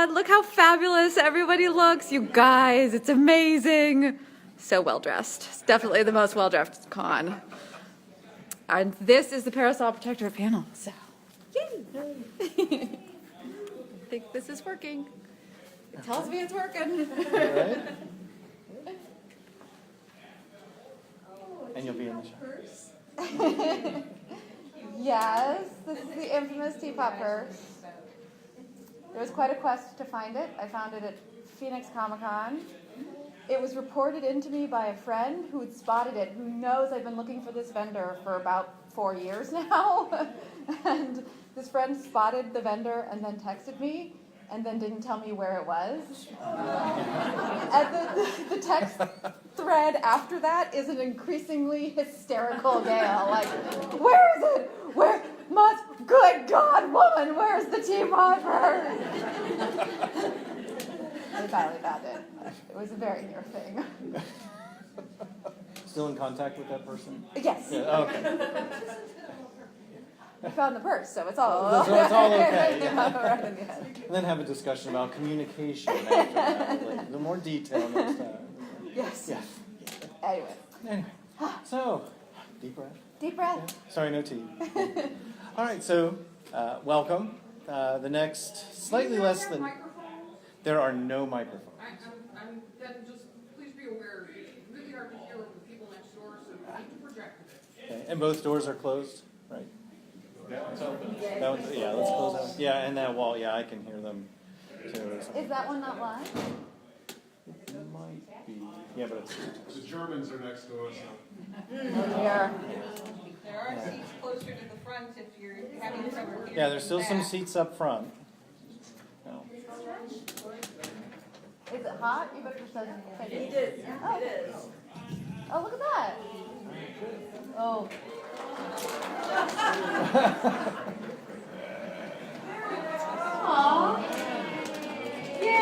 god, look how fabulous everybody looks. You guys, it's amazing. So well dressed. It's definitely the most well dressed con. And this is the Parasol Protectorate panel. So, yay! I think this is working. It tells me it's working. Right? And you'll be in the show. Yes, this is the infamous teapot purse. There was quite a quest to find it. I found it at Phoenix Comic-Con. It was reported into me by a friend who had spotted it, who knows I've been looking for this vendor for about 4 years now. And this friend spotted the vendor and then texted me and then didn't tell me where it was. And the text thread after that is an increasingly hysterical Gail. Like, where is it? Where? Good God, woman, where's the teapot purse? I finally found it. It was a very near thing. Still in contact with that person? Yes. Yeah, oh, okay. I found the purse, so it's all It's all okay. Yeah. right in the end. And then have a discussion about communication after that. Like, a little more detail next time. Yes. Yeah. Anyway. So, deep breath. Deep breath. Yeah. Sorry, no tea. All right, so welcome. The next, slightly less than... There are no microphones. Then just please be aware, it's really hard to hear with the people next door, so you need to project it. Okay. And both doors are closed, right? Yeah, it's open. That one's, yeah, let's close that one. Yeah, and that wall, yeah, I can hear them too. Is that one not live? It might be. Yeah, but it's... The Germans are next door, so. Here. There are seats closer to the front if you're having trouble hearing. Yeah, there's still some back. seats up front. No. Is it hot? You better just say It is. Oh. It is. Oh, look at that. Oh. Aww. Yay!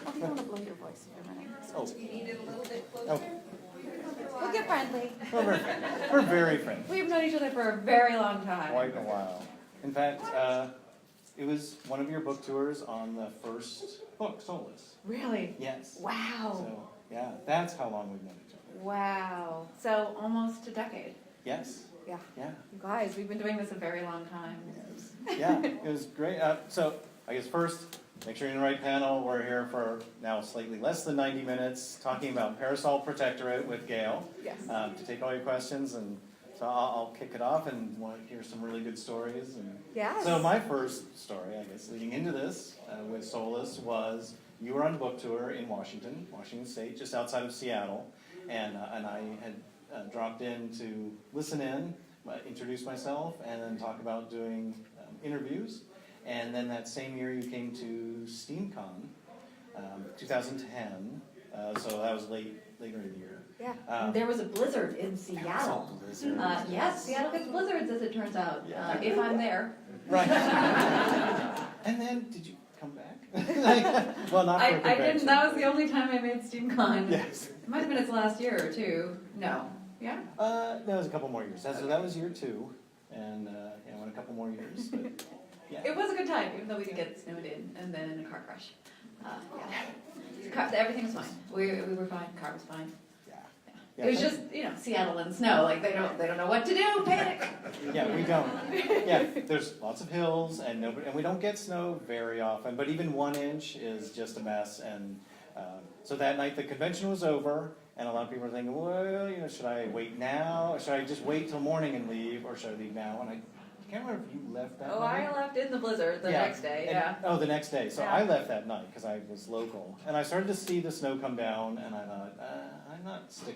Oh, you want to blow your voice for a minute. Oh. You need it a little bit closer. Oh. We'll get friendly. We're very friendly. We've known each other for a very long time. Quite a while. In fact, it was one of your book tours on the first book, Soulless. Really? Yes. Wow. So, yeah, that's how long we've known each other. Wow. So almost a decade. Yes. Yeah. Yeah. You guys, we've been doing this a very long time. Yeah, it was great. So, I guess first, make sure you're in the right panel. We're here for now slightly less than 90 minutes talking about Parasol Protectorate with Gail. Yes. To take all your questions, and so I'll kick it off and want to hear some really good stories. And Yes. so my first story, I guess, leading into this with Soulless was you were on book tour in Washington State, just outside of Seattle, and I had dropped in to listen in, introduce myself, and then talk about doing interviews. And then that same year you came to SteamCon, 2010, so that was later in the year. Yeah. There was a blizzard in Seattle. Yes, Seattle gets blizzards, as it turns out, if I'm there. Right. And then, did you come back? Well, not for a I convention. didn't, that was the only time I made SteamCon. Yes. It might have been its last year or two. No. Yeah? That was a couple more years. So that was year 2, and I went a couple more years. But, yeah. It was a good time, even though we did get snowed in and then in a car crash. Everything was fine. We were fine. Car was fine. Yeah, It was just, Seattle and snow. Like they don't know what to do. Panic. Yeah, we don't. Yeah, there's lots of hills, and we don't get snow very often. But even 1 inch is just a mess. And so that night the convention was over, and a lot of people were thinking, well, should I wait now? Or should I just wait till morning and leave, or should I leave now? And I can't remember if you left that Oh, night. I left in the blizzard the next day. Yeah. Oh, the next day. So Yeah. I left that night because I was local, and I started to see the snow come down, and I thought,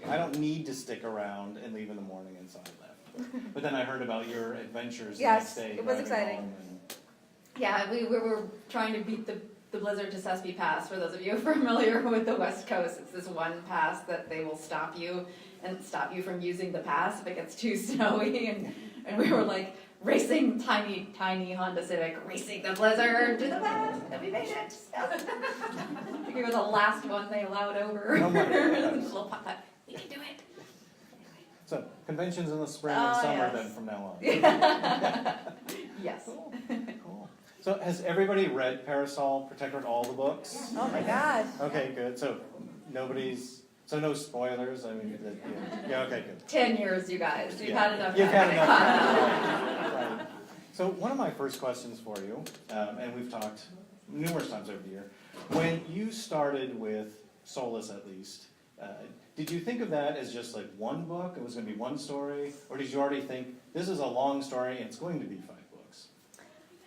I don't need to stick around and leave in the morning, and so I left. But then I heard about your adventures the next day. It was driving exciting. home, and Yeah, we were trying to beat the blizzard to Sespe Pass. For those of you familiar with the West Coast, it's this one pass that they will stop you from using the pass if it gets too snowy. And we were like racing tiny Honda Civic, racing the blizzard to the pass, and we made it. I think we were the last one they allowed over. Oh my gosh. Little putt-putt. We can do it. So conventions in the spring and summer yes. then from now on. Yes. Cool. So has everybody read Parasol Protectorate, all the books? Oh my gosh. Okay, good. So no spoilers. I mean, yeah. Okay, good. 10 years, you guys. You've Yeah. had enough You've time. had enough time. Right. So one of my first questions for you, and we've talked numerous times over the year, when you started with Soulless at least, did you think of that as just like one book, it was going to be one story, or did you already think this is a long story and it's going to be 5 books?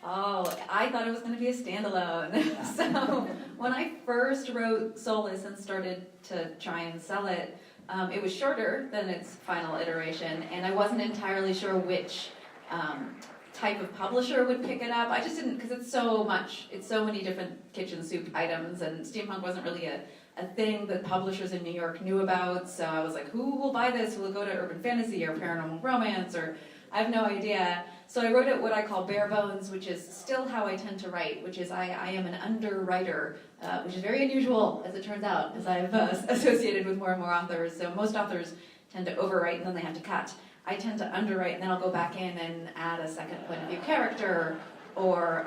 Oh, I thought it was going to be a standalone. So when I first wrote Soulless and started to try and sell it, it was shorter than its final iteration, and I wasn't entirely sure which type of publisher would pick it up. I just didn't, because it's so many different kitchen soup items, and steampunk wasn't really a thing that publishers in New York knew about, so I was like, who will buy this? Will it go to urban fantasy or paranormal romance, or I have no idea. So I wrote it what I call bare bones, which is still how I tend to write, which is I am an underwriter, which is very unusual, as it turns out, as I've associated with more and more authors. So most authors tend to overwrite and then they have to cut. I tend to underwrite and then I'll go back in and add a second point of view character, or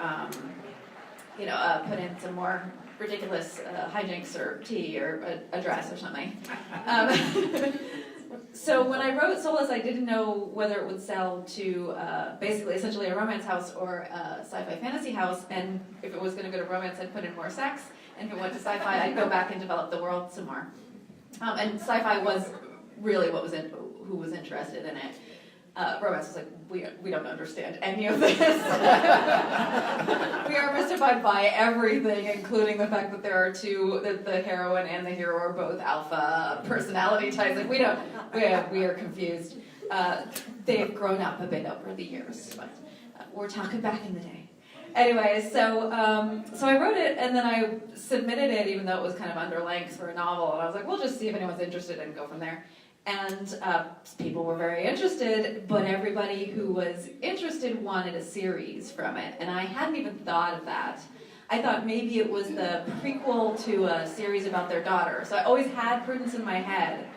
put in some more ridiculous hijinks or tea or a dress or something. So when I wrote Soulless, I didn't know whether it would sell to basically essentially a romance house or a sci-fi fantasy house, and if it was going to go to romance, I'd put in more sex, and if it went to sci-fi, I'd go back and develop the world some more. And sci-fi was really who was interested in it. Romance was like, we don't understand any of this. We are mystified by everything, including the fact that there are that the heroine and the hero are both alpha personality types. Like we are confused. They've grown up a bit over the years, but we're talking back in the day. Anyway, so I wrote it and then I submitted it, even though it was kind of under length for a novel, and I was like, we'll just see if anyone's interested and go from there. And people were very interested, but everybody who was interested wanted a series from it, and I hadn't even thought of that. I thought maybe it was the prequel to a series about their daughter. So I always had Prudence in my head,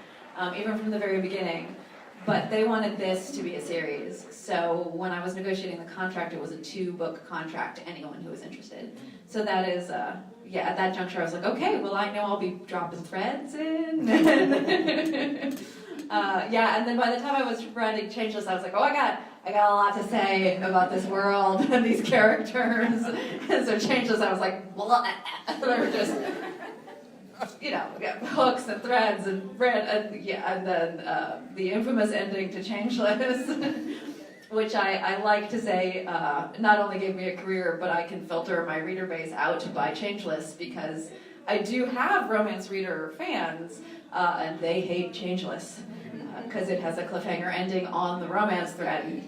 even from the very beginning, but they wanted this to be a series. So when I was negotiating the contract, it was a 2-book contract to anyone who was interested. So that is, at that juncture I was like, okay, well I know I'll be dropping threads in. And then by the time I was writing Changeless, I was like, oh, I got a lot to say about this world and these characters. And so Changeless, I was like, blah. There were just, hooks and threads and then the infamous ending to Changeless, which I like to say not only gave me a career, but I can filter my reader base out by Changeless, because I do have romance reader fans, and they hate Changeless because it has a cliffhanger ending on the romance thread.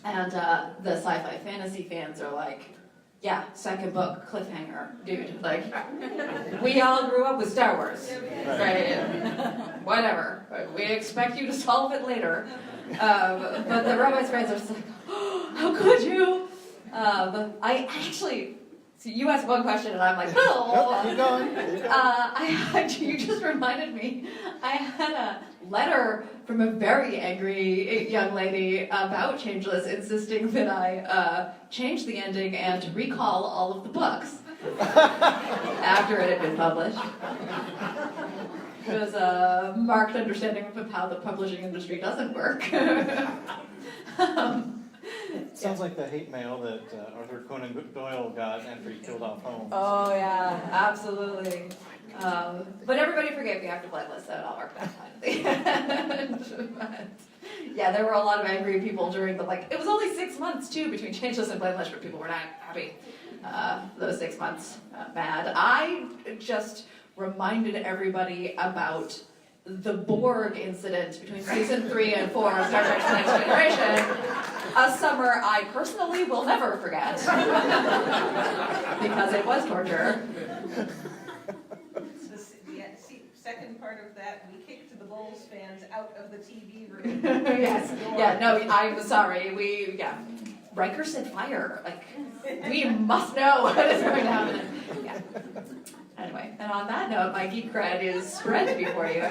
And the sci-fi fantasy fans are like, yeah, 2nd book, cliffhanger, dude. Like, we all grew up with Star Wars, right? Whatever. We expect you to solve it later. But the romance fans are just like, oh, how could you? I actually... So you asked one question and I'm like, oh. Keep going. You just reminded me. I had a letter from a very angry young lady about Changeless, insisting that I change the ending and recall all of the books after it had been published. It was a marked understanding of how the publishing industry doesn't work. Sounds like the hate mail that Arthur Conan Doyle got after he killed off Holmes. Oh yeah, absolutely. But everybody forgave me after Blameless, so it all worked out fine. But, yeah, there were a lot of angry people during it was only 6 months too between Changeless and Blameless, but people were not happy. Those 6 months, mad. I just reminded everybody about the Borg incident between season 3 and 4 of Star Trek: The Next Generation, a summer I personally will never forget, because it was torture. Second part of that, we kicked the Bulls fans out of the TV room. Yes, yeah, no, I'm sorry, Riker said fire, we must know what is going to happen. Yeah. Anyway, and on that note, my geek cred is spread before you.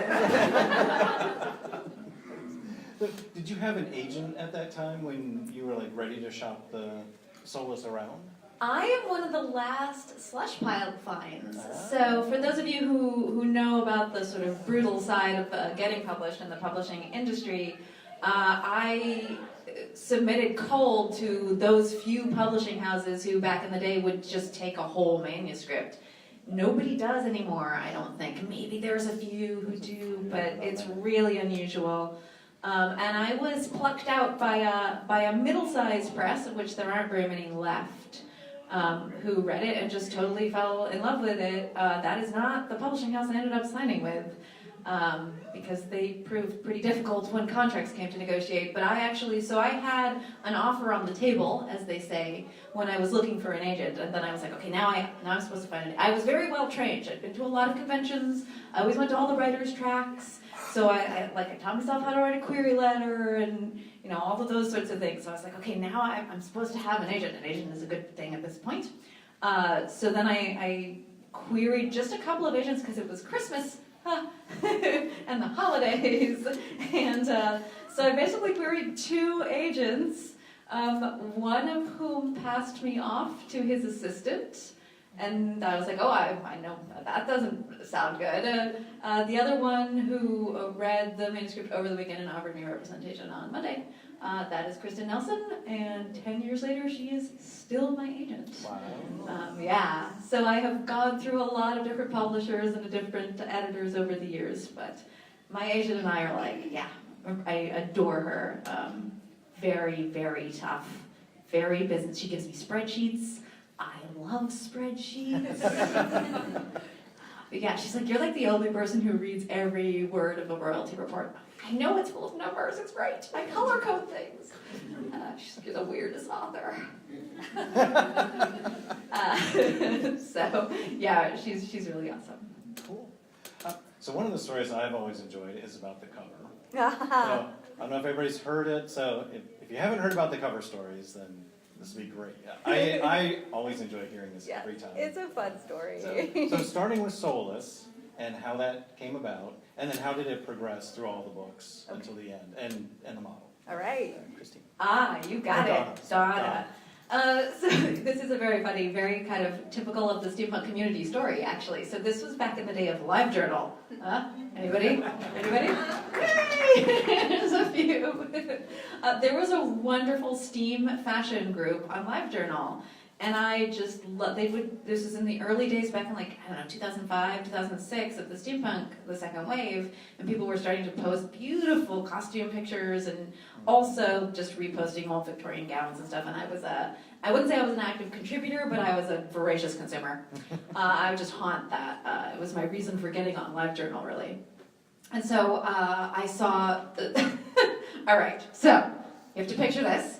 Did you have an agent at that time when you were ready to shop the Soulless around? I am one of the last slush pile finds. So for those of you who know about the sort of brutal side of getting published in the publishing industry, I submitted cold to those few publishing houses who back in the day would just take a whole manuscript. Nobody does anymore, I don't think. Maybe there's a few who do, but it's really unusual. And I was plucked out by a middle-sized press, of which there aren't very many left, who read it and just totally fell in love with it. That is not the publishing house I ended up signing with, because they proved pretty difficult when contracts came to negotiate. But I had an offer on the table, as they say, when I was looking for an agent, and then I was like, okay, now I'm supposed to find an agent. I was very well trained. I'd been to a lot of conventions. I always went to all the writers' tracks. So I taught myself how to write a query letter and, all of those sorts of things. So I was like, okay, now I'm supposed to have an agent. An agent is a good thing at this point. So then I queried just a couple of agents because it was Christmas and the holidays. And so I basically queried 2 agents, one of whom passed me off to his assistant. And I was like, oh, I know, that doesn't sound good. The other one who read the manuscript over the weekend and offered me representation on Monday, that is Kristen Nelson, and 10 years later, she is still my agent. Wow. Yeah, so I have gone through a lot of different publishers and different editors over the years, but my agent and I are like, yeah, I adore her. Very, very tough, very business. She gives me spreadsheets. I love spreadsheets. But yeah, she's like, you're like the only person who reads every word of a royalty report. I know it's full of numbers, it's great. I color code things. She's like, you're the weirdest author. So yeah, she's really awesome. Cool. So one of the stories I've always enjoyed is about the cover. So, I don't know if everybody's heard it, so if you haven't heard about the cover stories, then this would be great. I always enjoy hearing this every time. It's a fun story. So starting with Soulless and how that came about, and then how did it progress through all the books until the end, and the model. All right. Christine. You got it, Donna. So this is a very funny, very kind of typical of the steampunk community story, actually. So this was back in the day of LiveJournal. Anybody? Yay! There's a few. There was a wonderful steam fashion group on LiveJournal. And I just love, this was in the early days back in 2005, 2006 of the steampunk, the second wave, and people were starting to post beautiful costume pictures and also just reposting old Victorian gowns and stuff. And I wouldn't say I was an active contributor, but I was a voracious consumer. I would just haunt that. It was my reason for getting on LiveJournal, really. And so I saw, all right, so you have to picture this.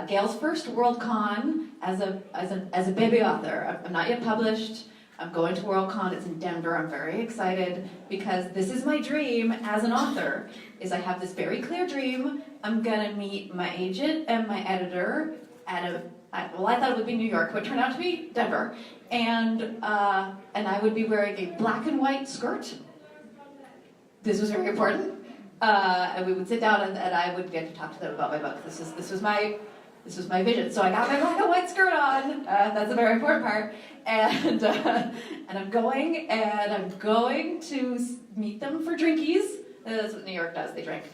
Gail's first Worldcon as a baby author. I'm not yet published. I'm going to Worldcon. It's in Denver. I'm very excited because this is my dream as an author. Is I have this very clear dream. I'm gonna meet my agent and my editor at I thought it would be New York, but it turned out to be Denver, and I would be wearing a black and white skirt. This was very important. And we would sit down and I would get to talk to them about my book. This was my vision. So I got my black and white skirt on. That's a very important part. And I'm going to meet them for drinkies. That's what New York does. They drink.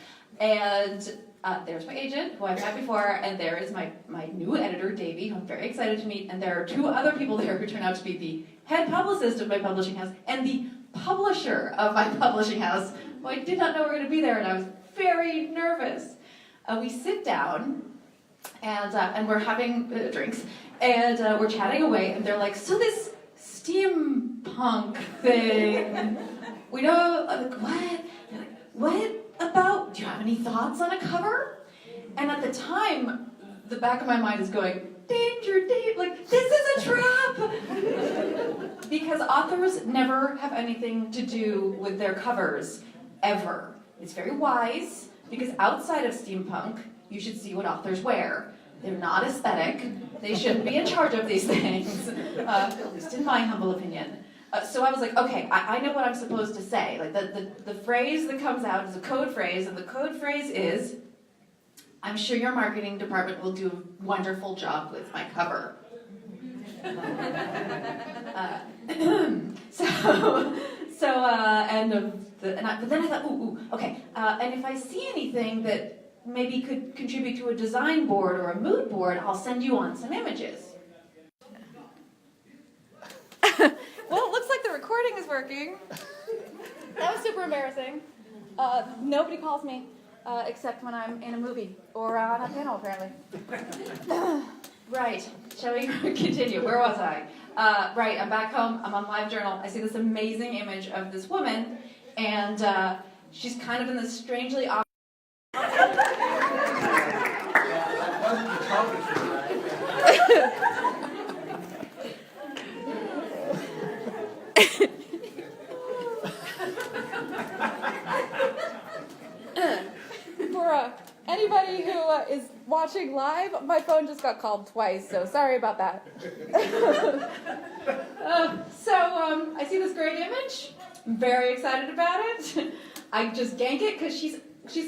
And there's my agent, who I've met before, and there is my new editor, Davey, who I'm very excited to meet. And there are 2 other people there who turn out to be the head publicist of my publishing house and the publisher of my publishing house, who I did not know were going to be there, and I was very nervous. We sit down, and we're having drinks, and we're chatting away, and they're like, so this steampunk thing, we know, like, what? They're like, what about, do you have any thoughts on a cover? And at the time, the back of my mind is going, danger, like, this is a trap! Because authors never have anything to do with their covers, ever. It's very wise, because outside of steampunk, you should see what authors wear. They're not aesthetic. They shouldn't be in charge of these things, at least in my humble opinion. So I was like, okay, I know what I'm supposed to say. Like the phrase that comes out is a code phrase, and the code phrase is, I'm sure your marketing department will do a wonderful job with my cover. But then I thought, okay. And if I see anything that maybe could contribute to a design board or a mood board, I'll send you on some images. Well, it looks like the recording is working. That was super embarrassing. Nobody calls me except when I'm in a movie or on a panel, apparently. Right. Shall we continue? Where was I? Right, I'm back home. I'm on LiveJournal. I see this amazing image of this woman, and she's kind of in this strangely awkward. For anybody who is watching live, my phone just got called twice, so sorry about that. I see this great image. I'm very excited about it. I just gank it because she's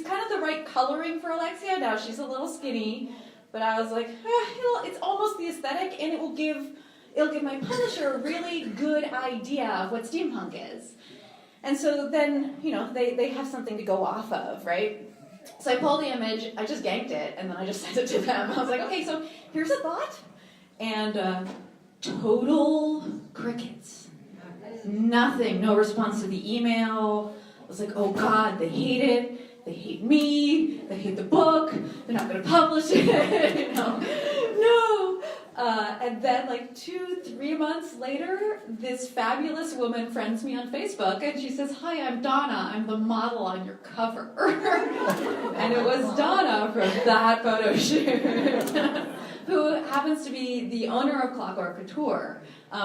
kind of the right coloring for Alexia. Now she's a little skinny, but I was like, it's almost the aesthetic, and it'll give my publisher a really good idea of what steampunk is. And so then, they have something to go off of, right? So I pulled the image, I just ganked it, and then I just sent it to them. I was like, okay, so here's a thought. And total crickets. Nothing, no response to the email. I was like, oh God, they hate it. They hate me. They hate the book. They're not going to publish it. No. And then 2-3 months later, this fabulous woman friends me on Facebook, and she says, hi, I'm Donna. I'm the model on your cover. And it was Donna from that photo shoot, who happens to be the owner of Clockwork Couture,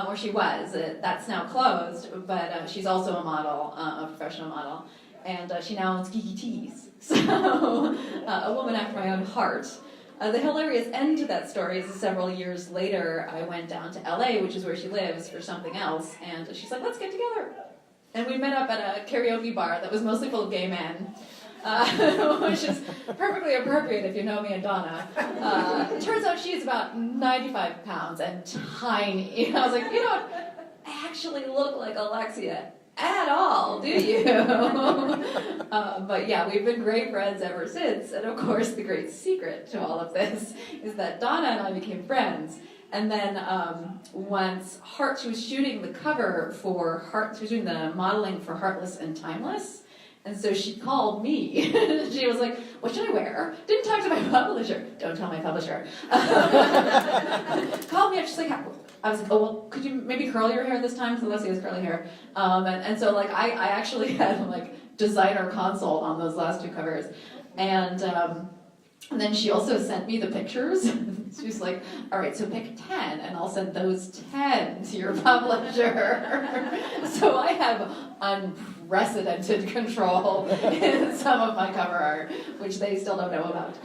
or she was. That's now closed, but she's also a model, a professional model. And she now owns Geeky Teas. So, a woman after my own heart. The hilarious end to that story is several years later, I went down to LA, which is where she lives, for something else, and she's like, let's get together. And we met up at a karaoke bar that was mostly full of gay men, which is perfectly appropriate if you know me and Donna. It turns out she's about 95 pounds and tiny. I was like, you don't actually look like Alexia at all, do you? But yeah, we've been great friends ever since. And of course, the great secret to all of this is that Donna and I became friends. And then once she was shooting the cover for she was doing the modeling for Heartless and Timeless. And so she called me. She was like, what should I wear? Didn't talk to my publisher. Don't tell my publisher. Called me up. She's like, I was like, oh, well, could you maybe curl your hair this time? Because Alessia has curly hair. And so I actually had designer consult on those last 2 covers. And then she also sent me the pictures. She's like, all right, so pick 10, and I'll send those 10 to your publisher. So I have unprecedented control in some of my cover art, which they still don't know about.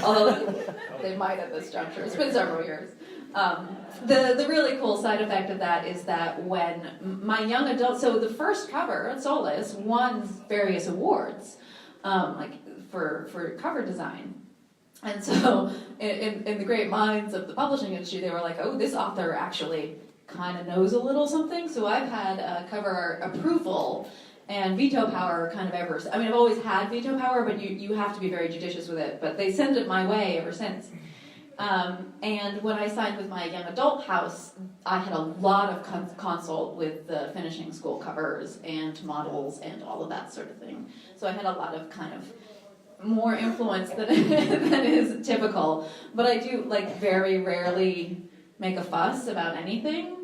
Although they might at this juncture. It's been several years. The really cool side effect of that is that when my young adult, so the first cover, Soulless, won various awards, for cover design. And so in the great minds of the publishing industry, they were like, oh, this author actually kind of knows a little something. So I've had cover art approval and veto power kind of ever. I mean, I've always had veto power, but you have to be very judicious with it. But they send it my way ever since. And when I signed with my young adult house, I had a lot of consult with the finishing school covers and models and all of that sort of thing. So I had a lot of kind of more influence than is typical. But I do very rarely make a fuss about anything.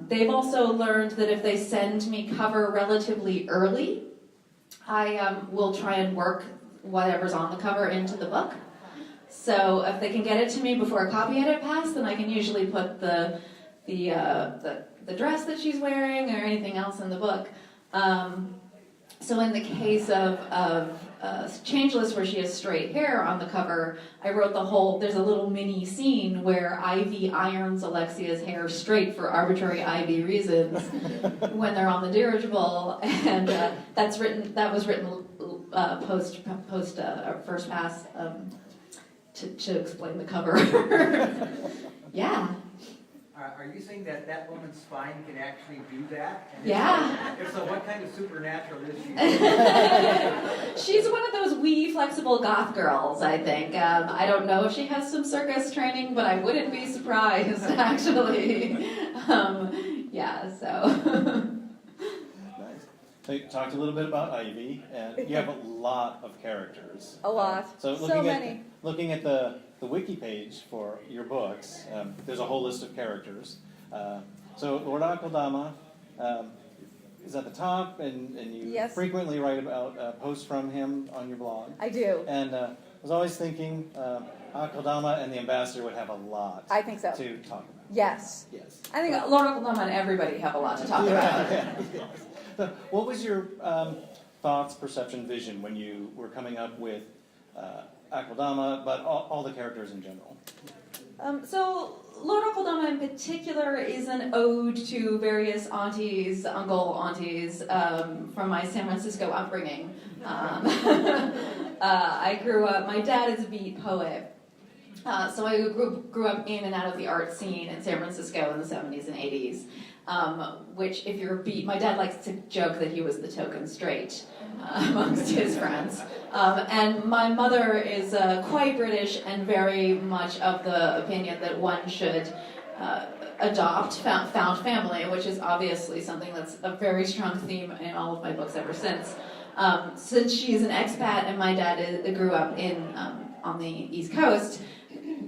They've also learned that if they send me cover relatively early, I will try and work whatever's on the cover into the book. So if they can get it to me before a copy edit pass, then I can usually put the dress that she's wearing or anything else in the book. So in the case of Changeless, where she has straight hair on the cover, I wrote there's a little mini scene where Ivy irons Alexia's hair straight for arbitrary Ivy reasons when they're on the dirigible, and that was written post first pass to explain the cover. Yeah. All are you saying that that woman's spine can actually do that? And Yeah. If so, what kind of supernatural is she? She's one of those wee, flexible goth girls, I think. I don't know if she has some circus training, but I wouldn't be surprised, actually. Yeah, so. Nice. So you talked a little bit about Ivy, and you have a lot of characters. A lot. So So looking many. at looking at the wiki page for your books, there's a whole list of characters. So Lord Akeldama is at the top, and you Yes. frequently write about posts from him on your blog. I do. And I was always thinking Akeldama and the Ambassador would have a lot I think so. to talk about. Yes. Yes. I think Lord Akeldama and everybody have a lot to talk about. Yeah. So what was your thoughts, perception, vision when you were coming up with Akeldama, but all the characters in general? So Lord Akeldama in particular is an ode to various aunties, aunties from my San Francisco upbringing. I grew up, my dad is a beat poet, so I grew up in and out of the art scene in San Francisco in the 70s and 80s. Which, if you're a beat, my dad likes to joke that he was the token straight amongst his friends. And my mother is quite British and very much of the opinion that one should adopt found family, which is obviously something that's a very strong theme in all of my books ever since. Since she's an expat and my dad grew up on the East Coast,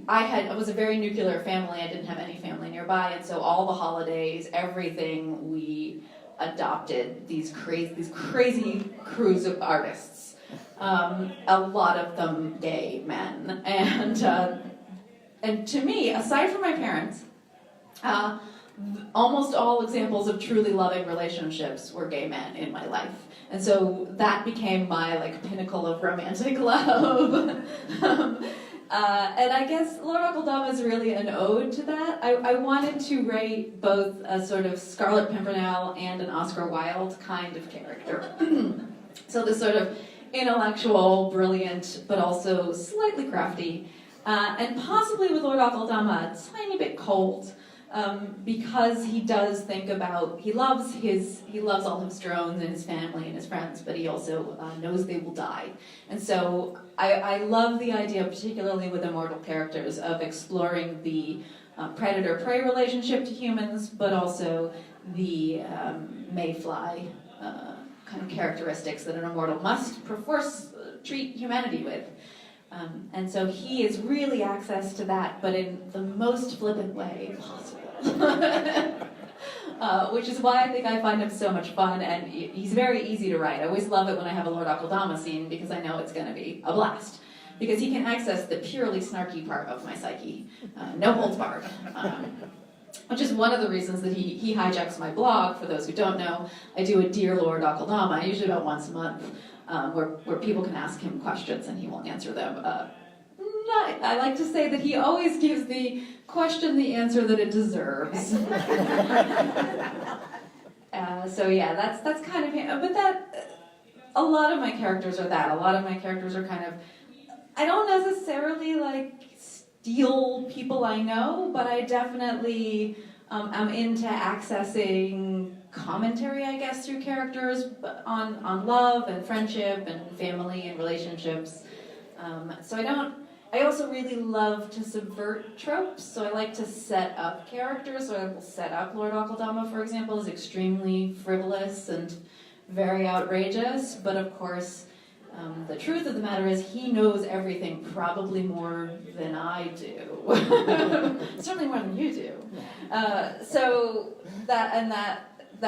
I was a very nuclear family. I didn't have any family nearby, and so all the holidays, everything, we adopted these crazy crews of artists. A lot of them gay men, and to me, aside from my parents, almost all examples of truly loving relationships were gay men in my life, and so that became my pinnacle of romantic love. And I guess Lord Akeldama is really an ode to that. I wanted to write both a sort of Scarlet Pimpernel and an Oscar Wilde kind of character. So this sort of intellectual, brilliant, but also slightly crafty, and possibly with Lord Akeldama a tiny bit cold, because he does think about, he loves all his drones and his family and his friends, but he also knows they will die. And so I love the idea, particularly with immortal characters, of exploring the predator-prey relationship to humans, but also the mayfly kind of characteristics that an immortal must perforce treat humanity with. And so he is really access to that, but in the most flippant way possible. Which is why I think I find him so much fun, and he's very easy to write. I always love it when I have a Lord Akeldama scene, because I know it's going to be a blast. Because he can access the purely snarky part of my psyche, no holds barred. Which is one of the reasons that he hijacks my blog. For those who don't know, I do a Dear Lord Akeldama, usually about once a month, where people can ask him questions and he will answer them. I like to say that he always gives the question the answer that it deserves. So yeah, that's kind of him. But a lot of my characters are that. A lot of my characters are kind of, I don't necessarily steal people I know, but I definitely am into accessing commentary, I guess, through characters on love and friendship and family and relationships. So I also really love to subvert tropes, so I like to set up characters. So I will set up Lord Akeldama, for example, as extremely frivolous and very outrageous, but of course, the truth of the matter is he knows everything probably more than I do. Certainly more than you do. So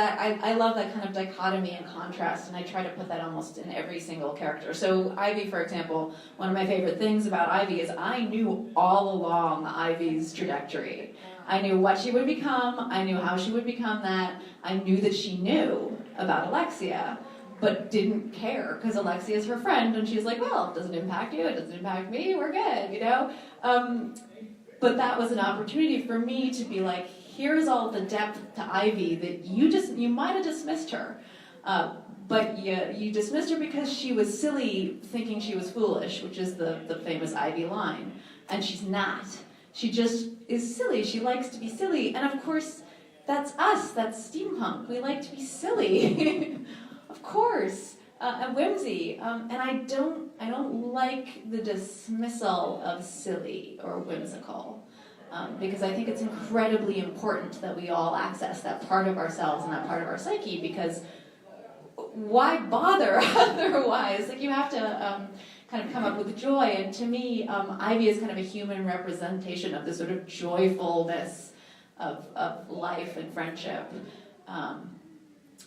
I love that kind of dichotomy and contrast, and I try to put that almost in every single character. So Ivy, for example, one of my favorite things about Ivy is I knew all along Ivy's trajectory. I knew what she would become, I knew how she would become that, I knew that she knew about Alexia, but didn't care, because Alexia is her friend, and she's like, well, it doesn't impact you, it doesn't impact me, we're good, you know? But that was an opportunity for me to be like, here's all the depth to Ivy that you might have dismissed her, but you dismissed her because she was silly, thinking she was foolish, which is the famous Ivy line, and she's not. She just is silly. She likes to be silly. And of course, that's us. That's steampunk. We like to be silly. Of course. And whimsy. And I don't like the dismissal of silly or whimsical. Because I think it's incredibly important that we all access that part of ourselves and that part of our psyche, because why bother otherwise? Like, you have to kind of come up with joy, and to me, Ivy is kind of a human representation of the sort of joyfulness of life and friendship.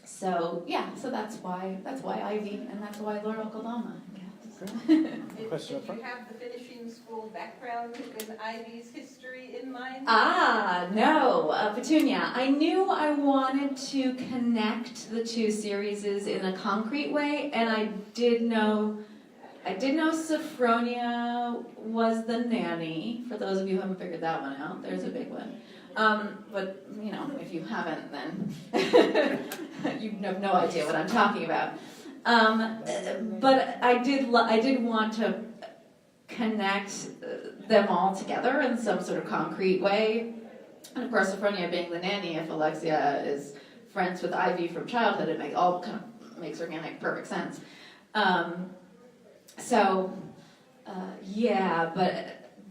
So that's why Ivy, and that's why Laura Akeldama. Question up Did front? you have the finishing school background in Ivy's history in mind? No, Petunia. I knew I wanted to connect the two series in a concrete way, and I did know Sophronia was the nanny. For those of you who haven't figured that one out, there's a big one. But if you haven't, then you have no idea what I'm talking about. But I did want to connect them all together in some sort of concrete way. And of course, Sophronia being the nanny, if Alexia is friends with Ivy from childhood, it makes organic perfect sense.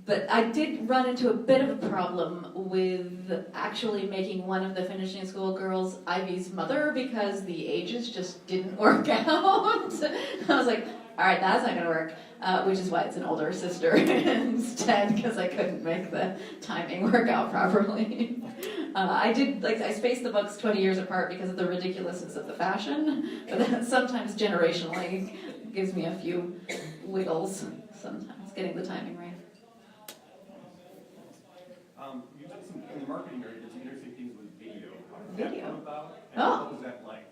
But I did run into a bit of a problem with actually making one of the finishing school girls Ivy's mother, because the ages just didn't work out. I was like, all right, that's not gonna work, which is why it's an older sister instead, because I couldn't make the timing work out properly. I spaced the books 20 years apart because of the ridiculousness of the fashion, but that sometimes generationally gives me a few wiggles, sometimes getting the timing right. You've done some, in the marketing area, did some interesting things with video. How did that Video? come about? And Oh. what was that like?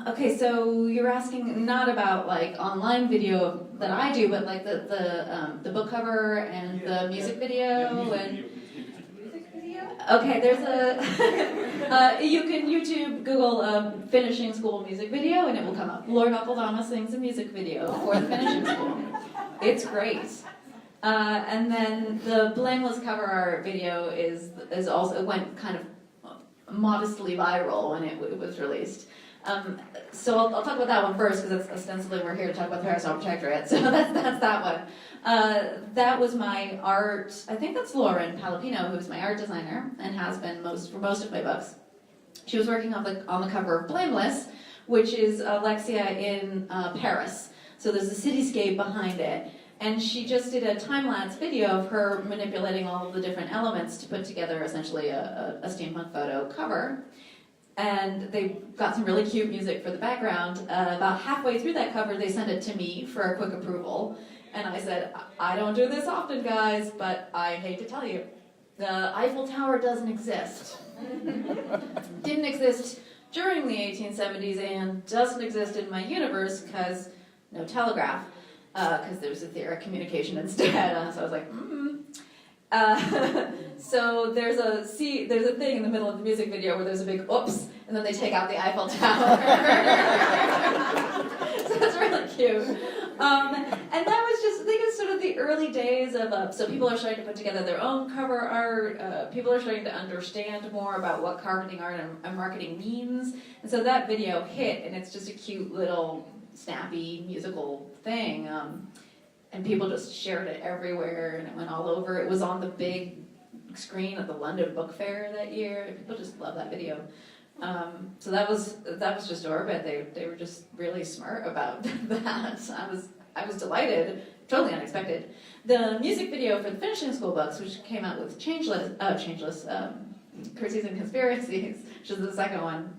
Okay, so you're asking not about like online video that I do, but like the book cover and the music video and. Music video? Okay, there's a you can YouTube Google finishing school music video and it will come up. Lord Akeldama sings a music video for the finishing school. It's great. And then the Blameless cover art video is also, it went kind of modestly viral when it was released. So I'll talk about that one first, because ostensibly we're here to talk about the Parasol Protectorate. So that's that one. That was my art. I think that's Lauren Palapino, who's my art designer and has been for most of my books. She was working on the cover of Blameless, which is Alexia in Paris. So there's a cityscape behind it. And she just did a time-lapse video of her manipulating all of the different elements to put together essentially a steampunk photo cover. And they got some really cute music for the background. About halfway through that cover, they sent it to me for a quick approval. And I said, I don't do this often, guys, but I hate to tell you, the Eiffel Tower doesn't exist. Didn't exist during the 1870s and doesn't exist in my universe because no telegraph. Because there's a theory of communication instead. So I was like, so there's a thing in the middle of the music video where there's a big oops, and then they take out the Eiffel Tower. So that's really cute. And that was just, I think it's sort of the early days of, so people are starting to put together their own cover art. People are starting to understand more about what carpeting art and marketing means. And so that video hit, and it's just a cute little snappy musical thing, and people just shared it everywhere, and it went all over. It was on the big screen at the London Book Fair that year. People just love that video. So that was just orbit. They were just really smart about that. I was delighted, totally unexpected. The music video for the finishing school books, which came out with Changeless, Curses and Conspiracies, which is the second one.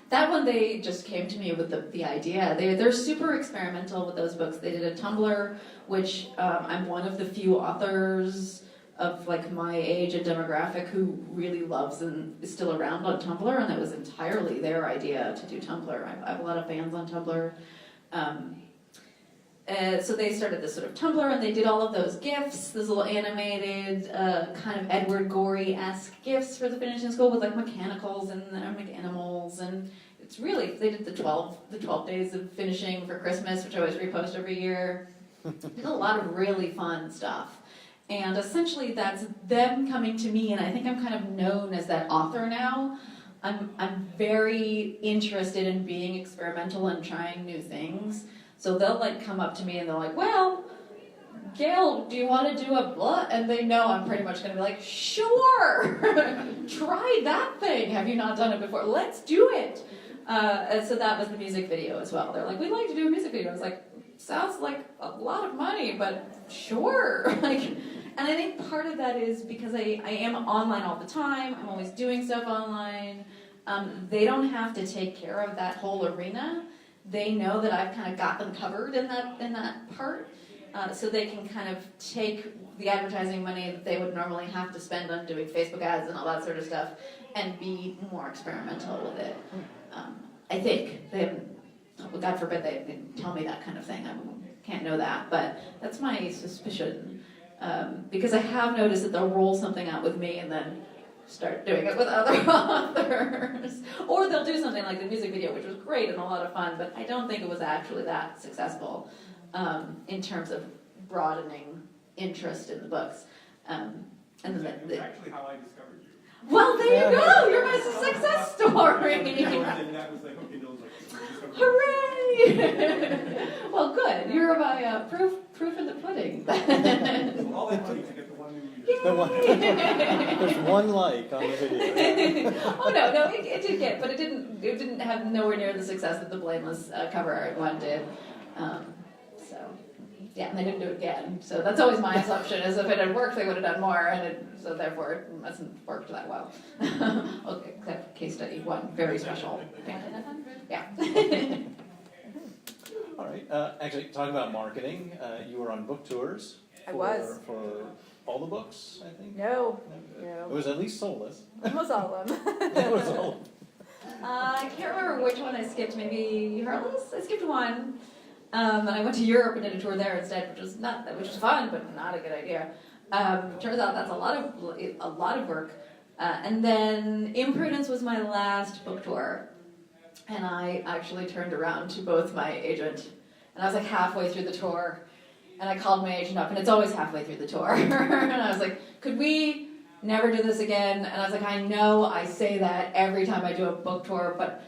That one, they just came to me with the idea. They're super experimental with those books. They did a Tumblr, which I'm one of the few authors of like my age and demographic who really loves and is still around on Tumblr, and it was entirely their idea to do Tumblr. I have a lot of fans on Tumblr. So they started this sort of Tumblr, and they did all of those GIFs, those little animated, kind of Edward Gorey-esque GIFs for the finishing school with like mechanicals and animals, and it's really, they did the 12 days of finishing for Christmas, which I always repost every year. Did a lot of really fun stuff. And essentially that's them coming to me, and I think I'm kind of known as that author now. I'm very interested in being experimental and trying new things. So they'll like come up to me and they're like, well, Gail, do you want to do a blah? And they know I'm pretty much going to be like, sure, try that thing. Have you not done it before? Let's do it. And so that was the music video as well. They're like, we'd like to do a music video. I was like, sounds like a lot of money, but sure. Like, and I think part of that is because I am online all the time. I'm always doing stuff online. They don't have to take care of that whole arena. They know that I've kind of got them covered in that part. So they can kind of take the advertising money that they would normally have to spend on doing Facebook ads and all that sort of stuff and be more experimental with it. I think. God forbid they tell me that kind of thing. I can't know that, but that's my suspicion. Because I have noticed that they'll roll something out with me and then start doing it with other authors. Or they'll do something like the music video, which was great and a lot of fun, but I don't think it was actually that successful in terms of broadening interest in the books. And then That's actually how I discovered you. well, there you go! You're my success story! And that was like, okay, Bill's like, Hooray! Well, good. You're my proof in the pudding. all that money to get the one new The one, there's one like on the video. Oh no, it did get, but it didn't have nowhere near the success that the Blameless cover art one did. So yeah, and they didn't do it again. So that's always my assumption: is if it had worked, they would have done more, and so therefore it mustn't worked that well. Okay, case study one, very special. Yeah. All right. Actually, talking about marketing, you were on book tours. I was. For all the books, I think. No. It was at least Soulless. Almost all of them. It was all. I can't remember which one I skipped. Maybe Heartless. I skipped one, and I went to Europe and did a tour there instead, which was fun, but not a good idea. Turns out that's a lot of work. And then Imprudence was my last book tour, and I actually turned around to both my agent, and I was like halfway through the tour, and I called my agent up, and it's always halfway through the tour, and I was like, could we never do this again? And I was like, I know I say that every time I do a book tour, but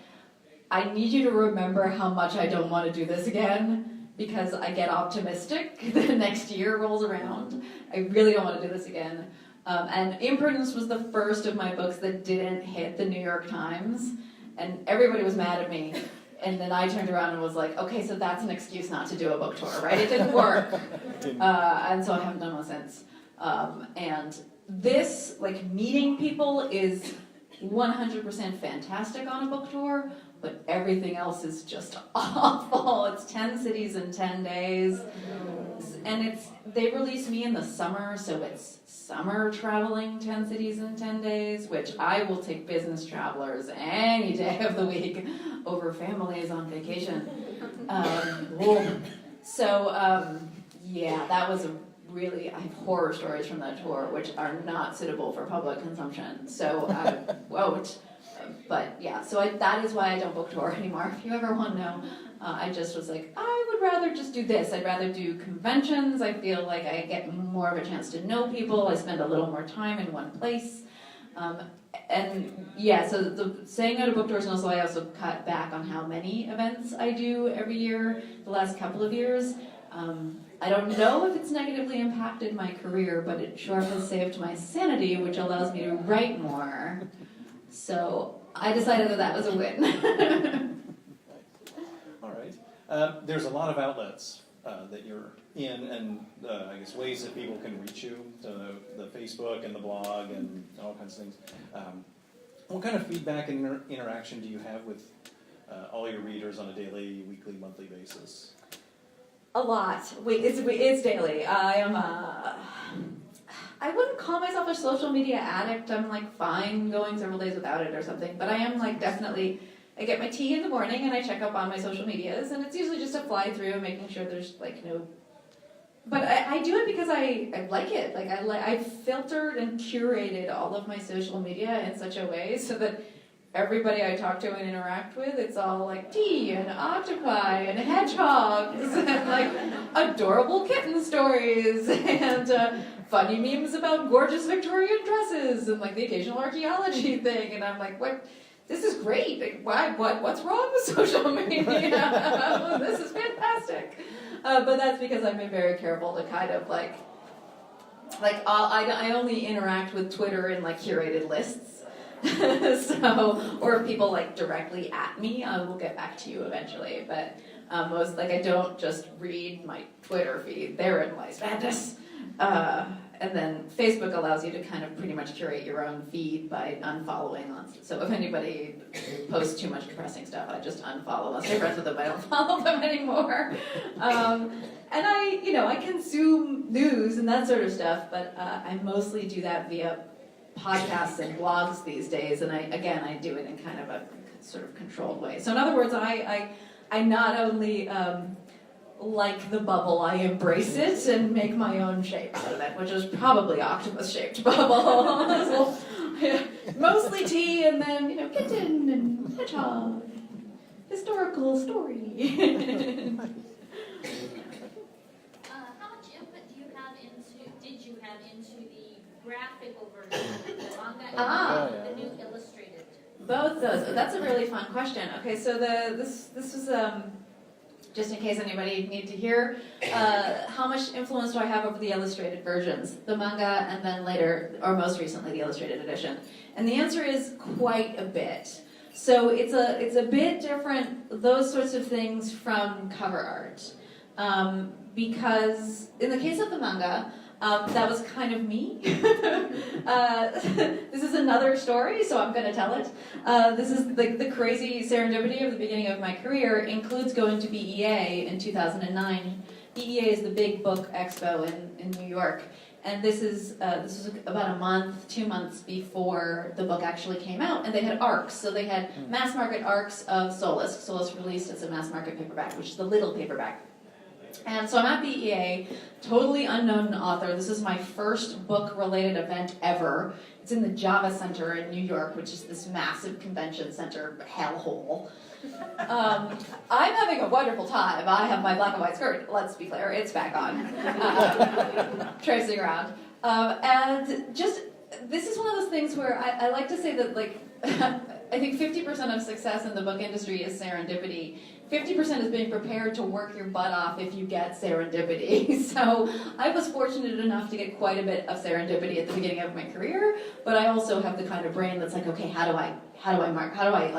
I need you to remember how much I don't want to do this again, because I get optimistic the next year rolls around. I really don't want to do this again. And Imprudence was the first of my books that didn't hit the New York Times, and everybody was mad at me. And then I turned around and was like, okay, so that's an excuse not to do a book tour, right? It didn't work. And so I haven't done one since. And this, like, meeting people is 100% fantastic on a book tour, but everything else is just awful. It's 10 cities in 10 days. And they release me in the summer, so it's summer traveling 10 cities in 10 days, which I will take business travelers any day of the week over families on vacation. Yeah, that was I have horror stories from that tour, which are not suitable for public consumption. So I won't. But yeah, so that is why I don't book tour anymore. If you ever want to know, I just was like, I would rather just do this. I'd rather do conventions. I feel like I get more of a chance to know people. I spend a little more time in one place. And yeah, so saying no to book tours, and also I also cut back on how many events I do every year the last couple of years. I don't know if it's negatively impacted my career, but it sure has saved my sanity, which allows me to write more. So I decided that was a win. All right. There's a lot of outlets that you're in, and I guess ways that people can reach you, the Facebook and the blog and all kinds of things. What kind of feedback and interaction do you have with all your readers on a daily, weekly, monthly basis? A lot. It's daily. I wouldn't call myself a social media addict. I'm like fine going several days without it or something, but I am like definitely, I get my tea in the morning and I check up on my social medias, and it's usually just a fly through and making sure there's like no, but I do it because I like it. Like I filtered and curated all of my social media in such a way so that everybody I talk to and interact with, it's all like tea and octopi and hedgehogs and like adorable kitten stories and funny memes about gorgeous Victorian dresses and like the occasional archaeology thing. And I'm like, what? This is great. Like, what's wrong with social media? This is fantastic. But that's because I've been very careful to kind of like I only interact with Twitter in like curated lists. So, or if people like directly at me, I will get back to you eventually. But most like I don't just read my Twitter feed. Therein lies madness. And then Facebook allows you to kind of pretty much curate your own feed by unfollowing on. So if anybody posts too much depressing stuff, I just unfollow. Unless I'm friends with them, I don't follow them anymore. And I consume news and that sort of stuff, but I mostly do that via podcasts and blogs these days. And I do it in kind of a sort of controlled way. So in other words, I not only like the bubble, I embrace it and make my own shape out of it, which is probably octopus-shaped bubble. So, yeah, mostly tea and then, kitten and hedgehog. Historical story. How much input did you have into the graphical version, the manga and the new illustrated? Both those. That's a really fun question. Okay, so this was just in case anybody needs to hear, how much influence do I have over the illustrated versions, the manga, and then later, or most recently, the illustrated edition? And the answer is quite a bit. So it's a bit different, those sorts of things, from cover art. Because in the case of the manga, that was kind of me. This is another story, so I'm going to tell it. This is the crazy serendipity of the beginning of my career includes going to BEA in 2009. BEA is the big book expo in New York. And this was about 2 months before the book actually came out, and they had ARCs. So they had mass market ARCs of Solus. Solus released as a mass market paperback, which is the little paperback. And so I'm at BEA, totally unknown author. This is my first book-related event ever. It's in the Java Center in New York, which is this massive convention center hellhole. I'm having a wonderful time. I have my black and white skirt. Let's be clear, it's back on. Traipsing around. And just, this is one of those things where I like to say that, like, I think 50% of success in the book industry is serendipity. 50% is being prepared to work your butt off if you get serendipity. So I was fortunate enough to get quite a bit of serendipity at the beginning of my career, but I also have the kind of brain that's like, okay, how do I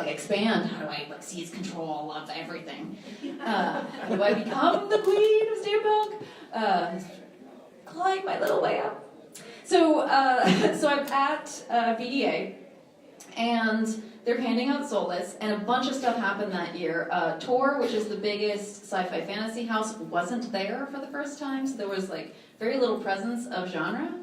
expand? How do I seize control of everything? How do I become the queen of steampunk? Climb my little way up. So I'm at BEA, and they're handing out Solus, and a bunch of stuff happened that year. Tor, which is the biggest sci-fi fantasy house, wasn't there for the first time, so there was very little presence of genre.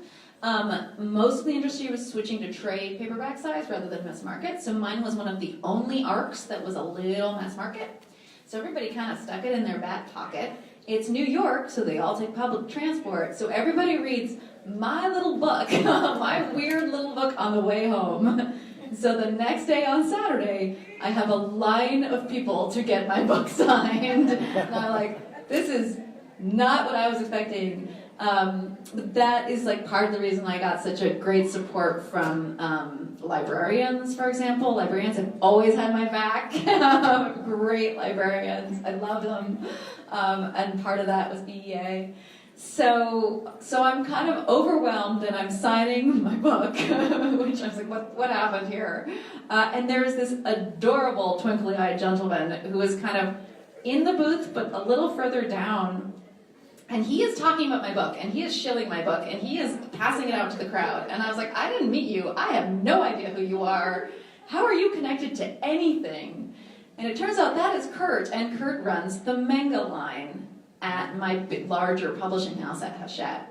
Most of the industry was switching to trade paperback size rather than mass market, so mine was one of the only ARCs that was a little mass market. So everybody kind of stuck it in their back pocket. It's New York, so they all take public transport, so everybody reads my little book, my weird little book on the way home. So the next day on Saturday, I have a line of people to get my book signed. And I'm like, this is not what I was expecting. But that is part of the reason I got such a great support from librarians, for example. Librarians have always had my back. Great librarians. I love them. And part of that was BEA. So I'm kind of overwhelmed, and I'm signing my book, which I was like, what happened here? And there's this adorable twinkly-eyed gentleman who is kind of in the booth, but a little further down, and he is talking about my book, and he is shilling my book, and he is passing it out to the crowd. And I was like, I didn't meet you. I have no idea who you are. How are you connected to anything? And it turns out that is Kurt, and Kurt runs the manga line at my larger publishing house at Hachette.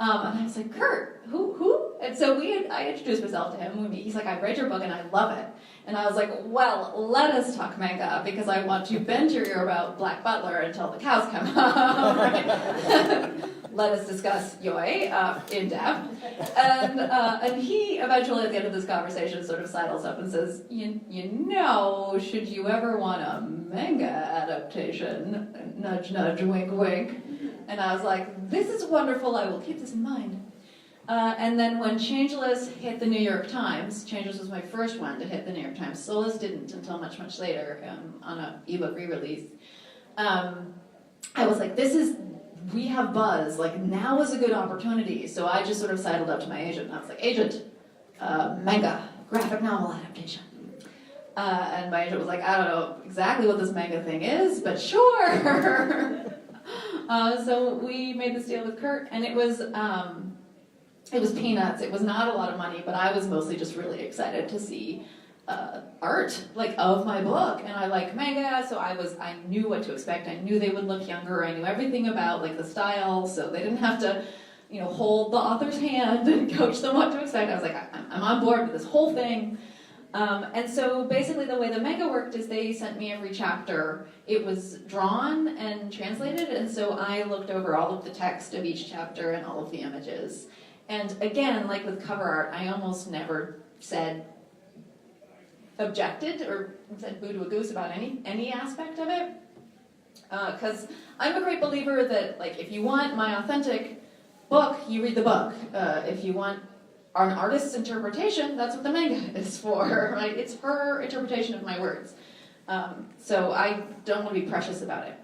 And I was like, Kurt, who? And so I introduced myself to him. He's like, I read your book and I love it. And I was like, well, let us talk manga, because I want to bend your ear about Black Butler until the cows come home. Right? let us discuss Yoi in depth. And he eventually, at the end of this conversation, sort of sidles up and says, you know, should you ever want a manga adaptation, nudge, nudge, wink, wink. And I was like, this is wonderful, I will keep this in mind. And then when Changeless hit the New York Times, Changeless was my first one to hit the New York Times. Soulless didn't until much, much later on an ebook re-release. I was like, we have buzz, like now is a good opportunity. So I just sort of sidled up to my agent and I was like, agent, manga, graphic novel adaptation. And my agent was like, I don't know exactly what this manga thing is, but sure. So we made this deal with Kurt, and it was peanuts. It was not a lot of money, but I was mostly just really excited to see art, like, of my book. And I like manga, so I knew what to expect. I knew they would look younger. I knew everything about, like, the style, so they didn't have to, hold the author's hand and coach them what to expect. I was like, I'm on board with this whole thing. And so basically the way the manga worked is they sent me every chapter. It was drawn and translated, and so I looked over all of the text of each chapter and all of the images. And again, like with cover art, I almost never objected or said boo to a goose about any aspect of it. Because I'm a great believer that, like, if you want my authentic book, you read the book. If you want an artist's interpretation, that's what the manga is for, right? It's her interpretation of my words. So I don't want to be precious about it.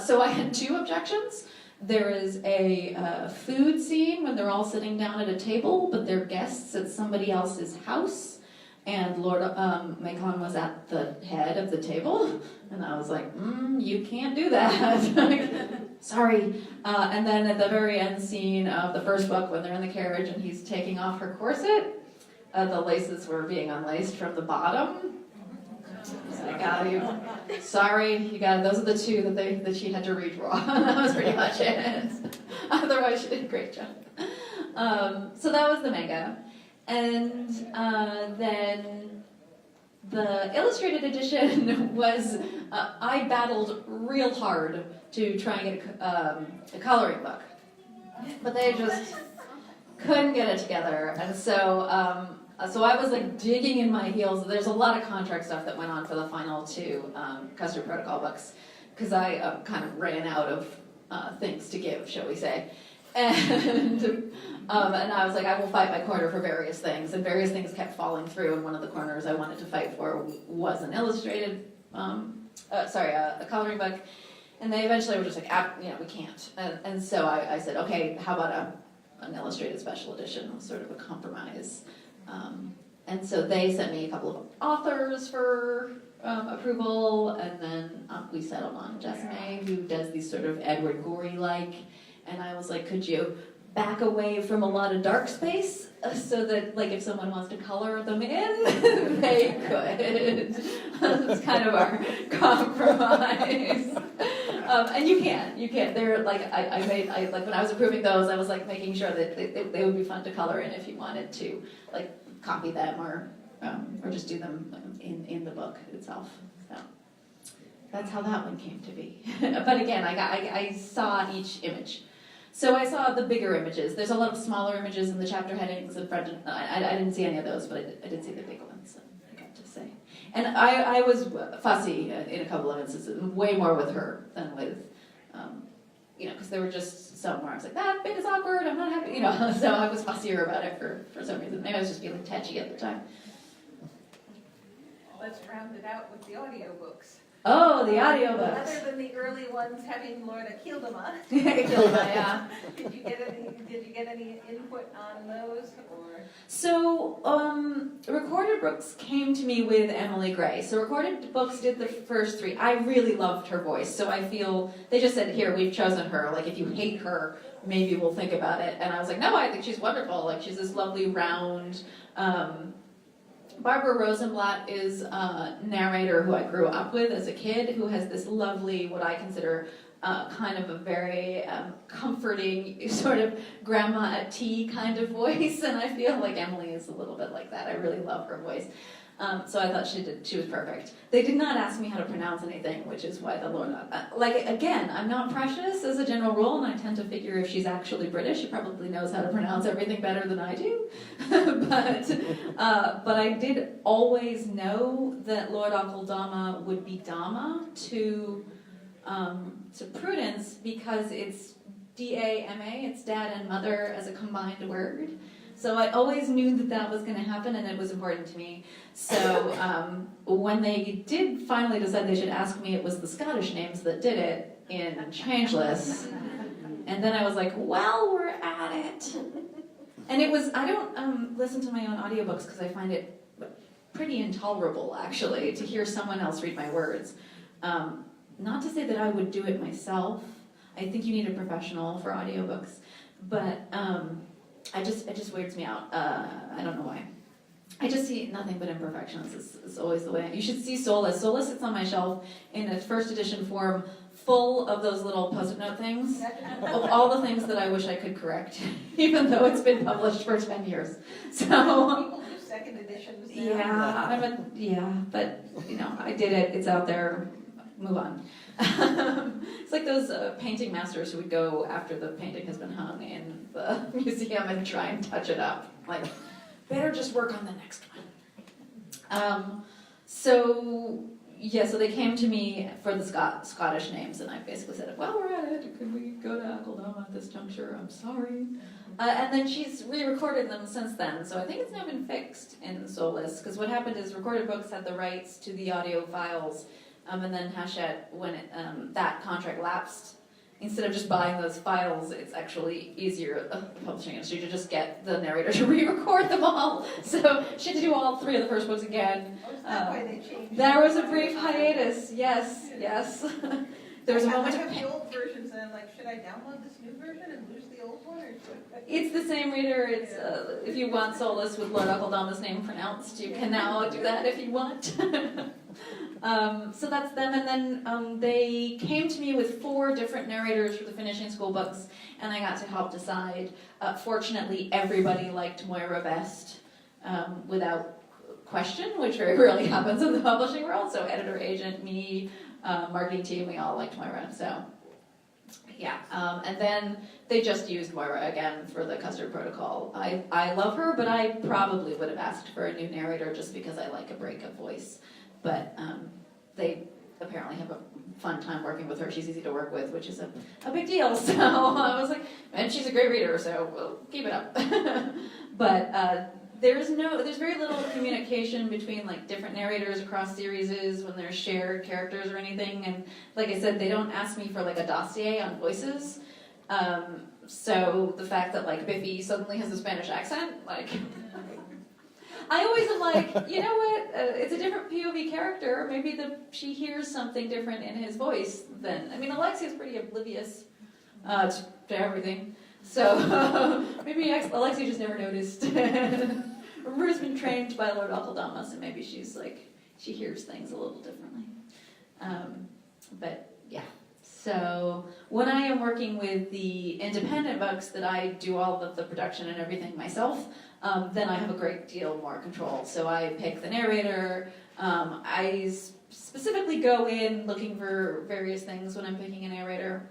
So I had two objections. There is a food scene when they're all sitting down at a table, but they're guests at somebody else's house. And Lord Macon was at the head of the table. And I was like, you can't do that. Sorry. And then at the very end scene of the first book, when they're in the carriage and he's taking off her corset, the laces were being unlaced from the bottom. I got you. Sorry, you got it. Those are the two that she had to redraw. That was pretty much it. Otherwise, she did a great job. So that was the manga. And then the illustrated edition was, I battled real hard to try and get a coloring book. But they just couldn't get it together. And so I was like digging in my heels. There's a lot of contract stuff that went on for the final two Custard Protocol books, because I kind of ran out of things to give, shall we say. And I was like, I will fight my corner for various things, and various things kept falling through, and one of the corners I wanted to fight for was an illustrated, a coloring book, and they eventually were just like, we can't. And so I said, okay, how about an illustrated special edition, sort of a compromise. And so they sent me a couple of authors for approval, and then we settled on Jessime, who does these sort of Edward Gorey-like. And I was like, could you back away from a lot of dark space so that, like, if someone wants to color them in, they could. That's kind of our compromise. And you can. They're like, like when I was approving those, I was like making sure that they would be fun to color in if you wanted to, like, copy them or just do them in the book itself. So that's how that one came to be. But again, I saw each image. So I saw the bigger images. There's a lot of smaller images in the chapter headings in front. I didn't see any of those, but I did see the big ones, I got to say. And I was fussy in a couple of instances, way more with her than with, because there were just some where I was like, that bit is awkward, I'm not happy, so I was fussier about it for some reason. Maybe I was just feeling tetchy at the time. Let's round it out with the audiobooks. Oh, the audiobooks. Other than the early ones having Lord Akeldama. Akeldama, yeah. Did you get any input on those, or? So, Recorded Books came to me with Emily Gray. So Recorded Books did the first three. I really loved her voice, so I feel, they just said, here, we've chosen her. Like, if you hate her, maybe we'll think about it. And I was like, no, I think she's wonderful. Like, she's this lovely, round, Barbara Rosenblat is a narrator who I grew up with as a kid, who has this lovely, what I consider kind of a very comforting, sort of grandma at tea kind of voice, and I feel like Emily is a little bit like that. I really love her voice. So I thought she was perfect. They did not ask me how to pronounce anything, which is why the Lord, again, I'm not precious as a general rule, and I tend to figure if she's actually British, she probably knows how to pronounce everything better than I do. But I did always know that Lord Akeldama would be Dama to Prudence, because it's D-A-M-A, it's dad and mother as a combined word. So I always knew that was going to happen, and it was important to me. So when they did finally decide they should ask me, it was the Scottish names that did it in Changeless. And then I was like, well, we're at it. And it was, I don't listen to my own audiobooks because I find it pretty intolerable, actually, to hear someone else read my words. Not to say that I would do it myself. I think you need a professional for audiobooks. But it just weirds me out. I don't know why. I just see nothing but imperfections. It's always the way. You should see Solus. Solus sits on my shelf in a first edition form, full of those little post-it note things, of all the things that I wish I could correct, even though it's been published for 10 years. So People do second editions now. yeah, but I did it. It's out there. Move on. It's like those painting masters who would go after the painting has been hung in the museum and try and touch it up. Like, better just work on the next one. So they came to me for the Scottish names, and I basically said, well, we're at it. Could we go to Akeldama at this juncture? I'm sorry. And then she's re-recorded them since then, so I think it's now been fixed in Solus, because what happened is Recorded Books had the rights to the audio files, and then Hachette, when that contract lapsed, instead of just buying those files, it's actually easier, the publishing industry, to just get the narrator to re-record them all. So she had to do all 3 of the first books again. Oh, is that why they changed? There was a brief hiatus, yes. There was a moment I of have the old versions, and I'm like, should I download this new version and lose the old one? Or It's the same reader. It's if you want Solus with Lord Akeldama's name pronounced, you can now do that if you want. So that's them, and then they came to me with 4 different narrators for the finishing school books, and I got to help decide. Fortunately, everybody liked Moira best, without question, which very rarely happens in the publishing world. So editor, agent, me, marketing team, we all liked Moira. So yeah, and then they just used Moira again for the Custard Protocol. I love her, but I probably would have asked for a new narrator just because I like a break of voice. But they apparently have a fun time working with her. She's easy to work with, which is a big deal. So I was like, and she's a great reader, so we'll keep it up. But there's very little communication between like different narrators across series when there's shared characters or anything. And like I said, they don't ask me for like a dossier on voices. So the fact that like Biffy suddenly has a Spanish accent, like. I always am like, you know what, it's a different POV character, maybe she hears something different in his voice than, Alexia's pretty oblivious to everything, so maybe Alexia just never noticed. Rue's been trained by Lord Akeldama, so maybe she's like, she hears things a little differently. But yeah, so when I am working with the independent books that I do all of the production and everything myself, then I have a great deal more control. So I pick the narrator. I specifically go in looking for various things when I'm picking a narrator,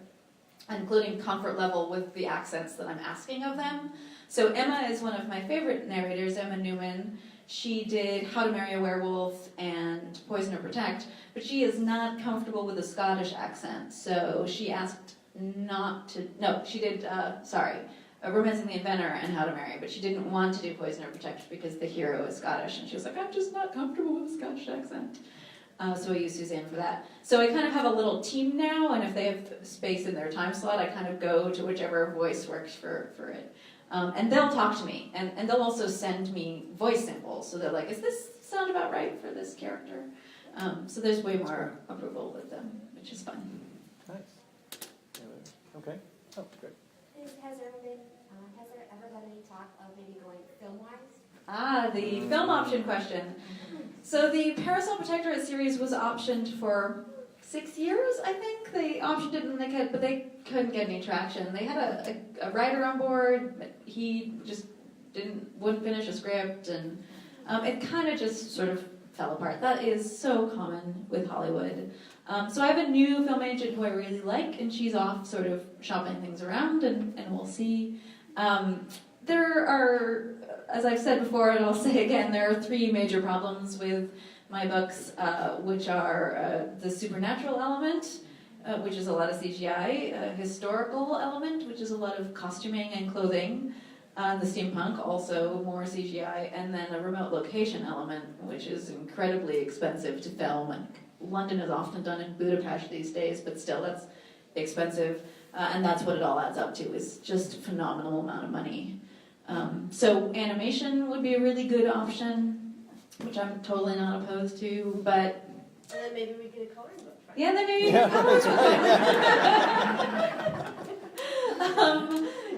including comfort level with the accents that I'm asking of them. So Emma is one of my favorite narrators, Emma Newman. She did How to Marry a Werewolf and Poison or Protect, but she is not comfortable with a Scottish accent. So she asked she did, Romancing the Inventor and How to Marry, but she didn't want to do Poison or Protect because the hero is Scottish, and she was like, I'm just not comfortable with a Scottish accent. So I used Suzanne for that. So I kind of have a little team now, and if they have space in their time slot, I kind of go to whichever voice works for it. And they'll talk to me, and they'll also send me voice samples, so they're like, does this sound about right for this character? So there's way more approval with them, which is fun. Nice. Okay. Oh, great. Has there ever been any talk of maybe going film-wise? The film option question. So the Parasol Protectorate series was optioned for 6 years, I think. They optioned it, but they couldn't get any traction. They had a writer on board, but he just wouldn't finish a script, and It kind of just sort of fell apart. That is so common with Hollywood. So I have a new film agent who I really like, and she's off sort of shopping things around, and we'll see. There are, as I've said before, and I'll say again, there are 3 major problems with my books, which are the supernatural element, which is a lot of CGI, a historical element, which is a lot of costuming and clothing, the steampunk, also more CGI, and then a remote location element, which is incredibly expensive to film. And London is often done in Budapest these days, but still that's expensive, and that's what it all adds up to, is just a phenomenal amount of money. So animation would be a really good option, which I'm totally not opposed to, but... And then maybe we get a coloring book. Right? Yeah, then maybe you can coloring book.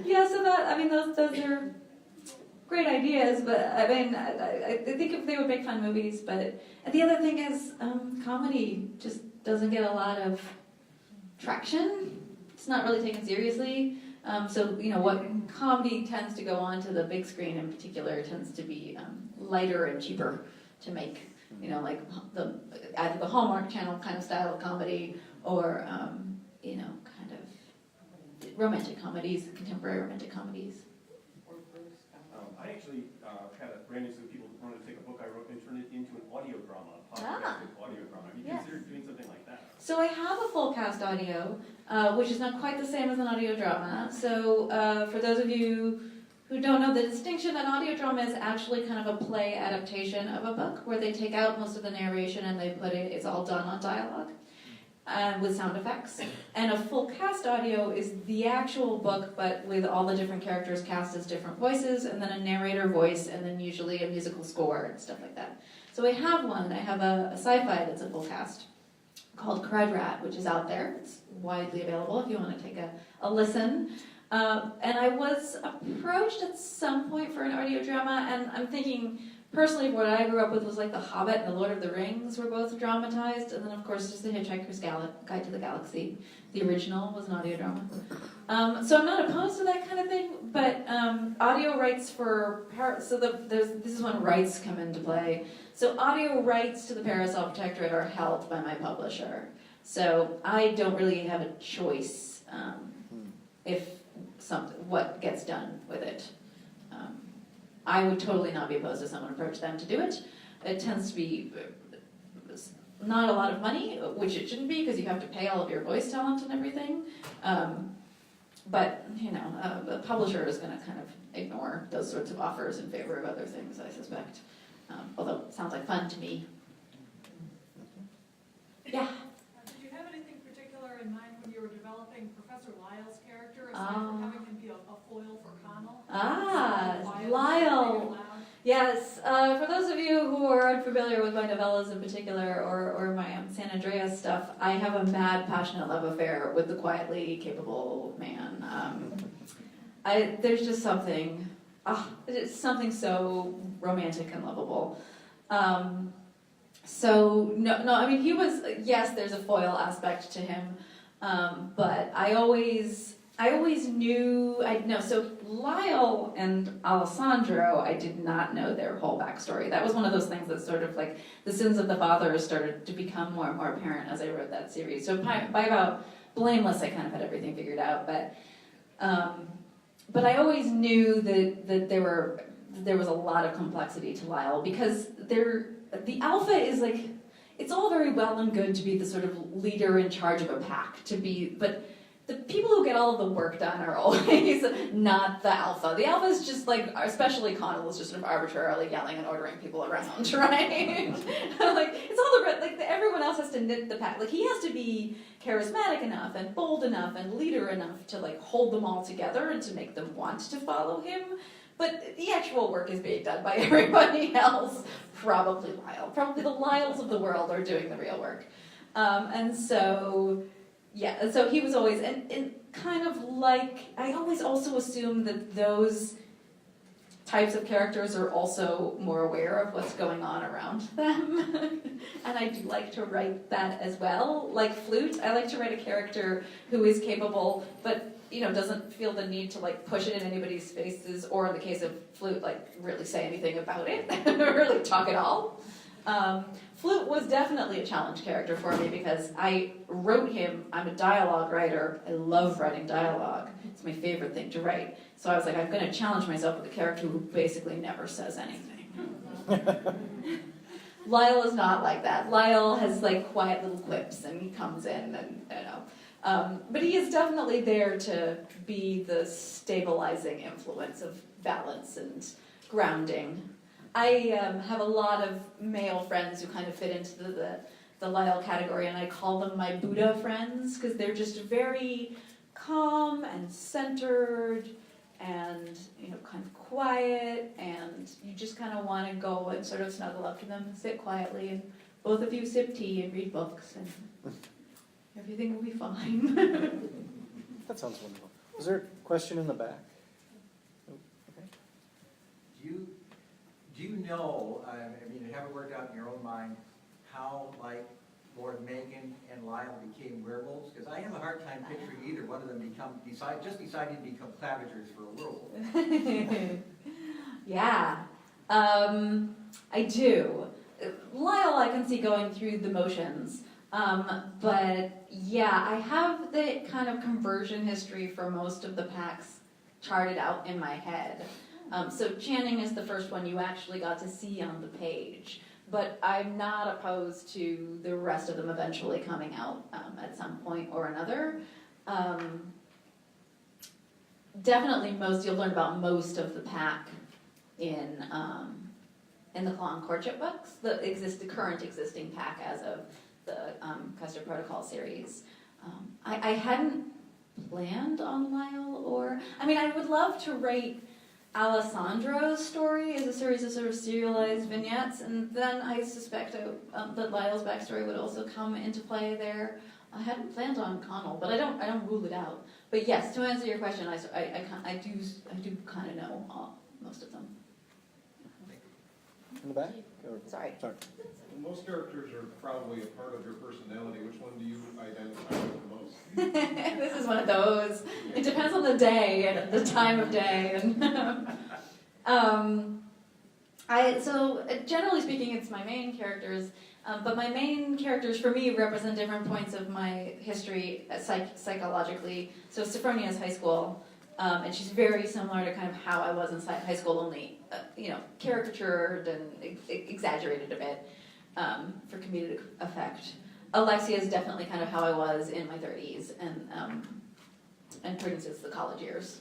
Yeah, so that, I mean, those are great ideas, but I mean, I think if they would make fun movies, but the other thing is comedy just doesn't get a lot of traction. It's not really taken seriously. So, you know, what comedy tends to go on to the big screen in particular tends to be lighter and cheaper to make, you know, like either the Hallmark Channel kind of style of comedy or, you know, kind of romantic comedies, contemporary romantic comedies. I actually ran into some people who wanted to take a book I wrote and turn it into an audio drama, a podcast audio drama. Have you considered doing something like that? So I have a full cast audio, which is not quite the same as an audio drama. So for those of you who don't know the distinction, an audio drama is actually kind of a play adaptation of a book where they take out most of the narration and they put it's all done on dialogue with sound effects. And a full cast audio is the actual book, but with all the different characters cast as different voices, and then a narrator voice, and then usually a musical score and stuff like that. So I have one. I have a sci-fi that's a full cast called Carriger, which is out there. It's widely available if you want to take a listen. And I was approached at some point for an audio drama, and I'm thinking, personally, what I grew up with was like The Hobbit and The Lord of the Rings were both dramatized, and then of course just The Hitchhiker's Guide to the Galaxy. The original was an audio drama. So I'm not opposed to that kind of thing, but audio rights for, this is when rights come into play. So audio rights to the Parasol Protectorate are held by my publisher. So I don't really have a choice what gets done with it. I would totally not be opposed if someone approached them to do it. It tends to be not a lot of money, which it shouldn't be because you have to pay all of your voice talent and everything. But, you know, the publisher is going to kind of ignore those sorts of offers in favor of other things, I suspect. Although it sounds like fun to me. Yeah? Did you have anything particular in mind when you were developing Professor Lyle's character, aside from having him be a foil for Connell? Lyle. Yes, for those of you who are unfamiliar with my novellas in particular, or my San Andreas stuff, I have a mad, passionate love affair with the quietly capable man. There's just something, it's something so romantic and lovable. So, no, I mean, he was, yes, there's a foil aspect to him, but I always knew, so Lyle and Alessandro, I did not know their whole backstory. That was one of those things that sort of like, the sins of the fathers started to become more and more apparent as I wrote that series. So by about Blameless, I kind of had everything figured out, but I always knew that there was a lot of complexity to Lyle, because the alpha is like, it's all very well and good to be the sort of leader in charge of a pack, but the people who get all of the work done are always not the alpha. The alpha is just like, especially Connell, is just sort of arbitrarily yelling and ordering people around, right? Like, it's all everyone else has to knit the pack. Like, he has to be charismatic enough and bold enough and leader enough to like hold them all together and to make them want to follow him. But the actual work is being done by everybody else. Probably Lyle. Probably the Lyles of the world are doing the real work. And so he was always, and kind of like, I always also assume that those types of characters are also more aware of what's going on around them. And I do like to write that as well. Like Flute, I like to write a character who is capable, but doesn't feel the need to like push it in anybody's faces, or in the case of Flute, like really say anything about it, really talk at all. Flute was definitely a challenge character for me because I wrote him. I'm a dialogue writer. I love writing dialogue. It's my favorite thing to write. So I was like, I'm going to challenge myself with a character who basically never says anything. Lyle is not like that. Lyle has like quiet little quips, and he comes in, and but he is definitely there to be the stabilizing influence of balance and grounding. I have a lot of male friends who kind of fit into the Lyle category, and I call them my Buddha friends because they're just very calm and centered and kind of quiet, and you just kind of want to go and sort of snuggle up to them and sit quietly, and both of you sip tea and read books, and everything will be fine. That sounds wonderful. Was there a question in the back? Oh, okay. Do you know, I mean, have it worked out in your own mind, how, like, Lord Megan and Lyle became werewolves? Because I have a hard time picturing either one of them deciding to become clavigers for a werewolf. Yeah, I do. Lyle, I can see going through the motions. But yeah, I have the kind of conversion history for most of the packs charted out in my head. So Channing is the first one you actually got to see on the page. But I'm not opposed to the rest of them eventually coming out at some point or another. Definitely you'll learn about most of the pack in the Claw and Courtship books, the current existing pack as of the Custard Protocol series. I hadn't planned on Lyle I would love to write Alessandro's story as a series of sort of serialized vignettes, and then I suspect that Lyle's backstory would also come into play there. I hadn't planned on Connell, but I don't rule it out. But yes, to answer your question, I do kind of know most of them. In the back? Sorry. Most characters are probably a part of your personality. Which one do you identify with the most? This is one of those. It depends on the day and the time of day. And so generally speaking, it's my main characters. But my main characters, for me, represent different points of my history psychologically. So Sophronia is high school, and she's very similar to kind of how I was in high school, only caricatured and exaggerated a bit for comedic effect. Alexia is definitely kind of how I was in my 30s, and Prudence is the college years.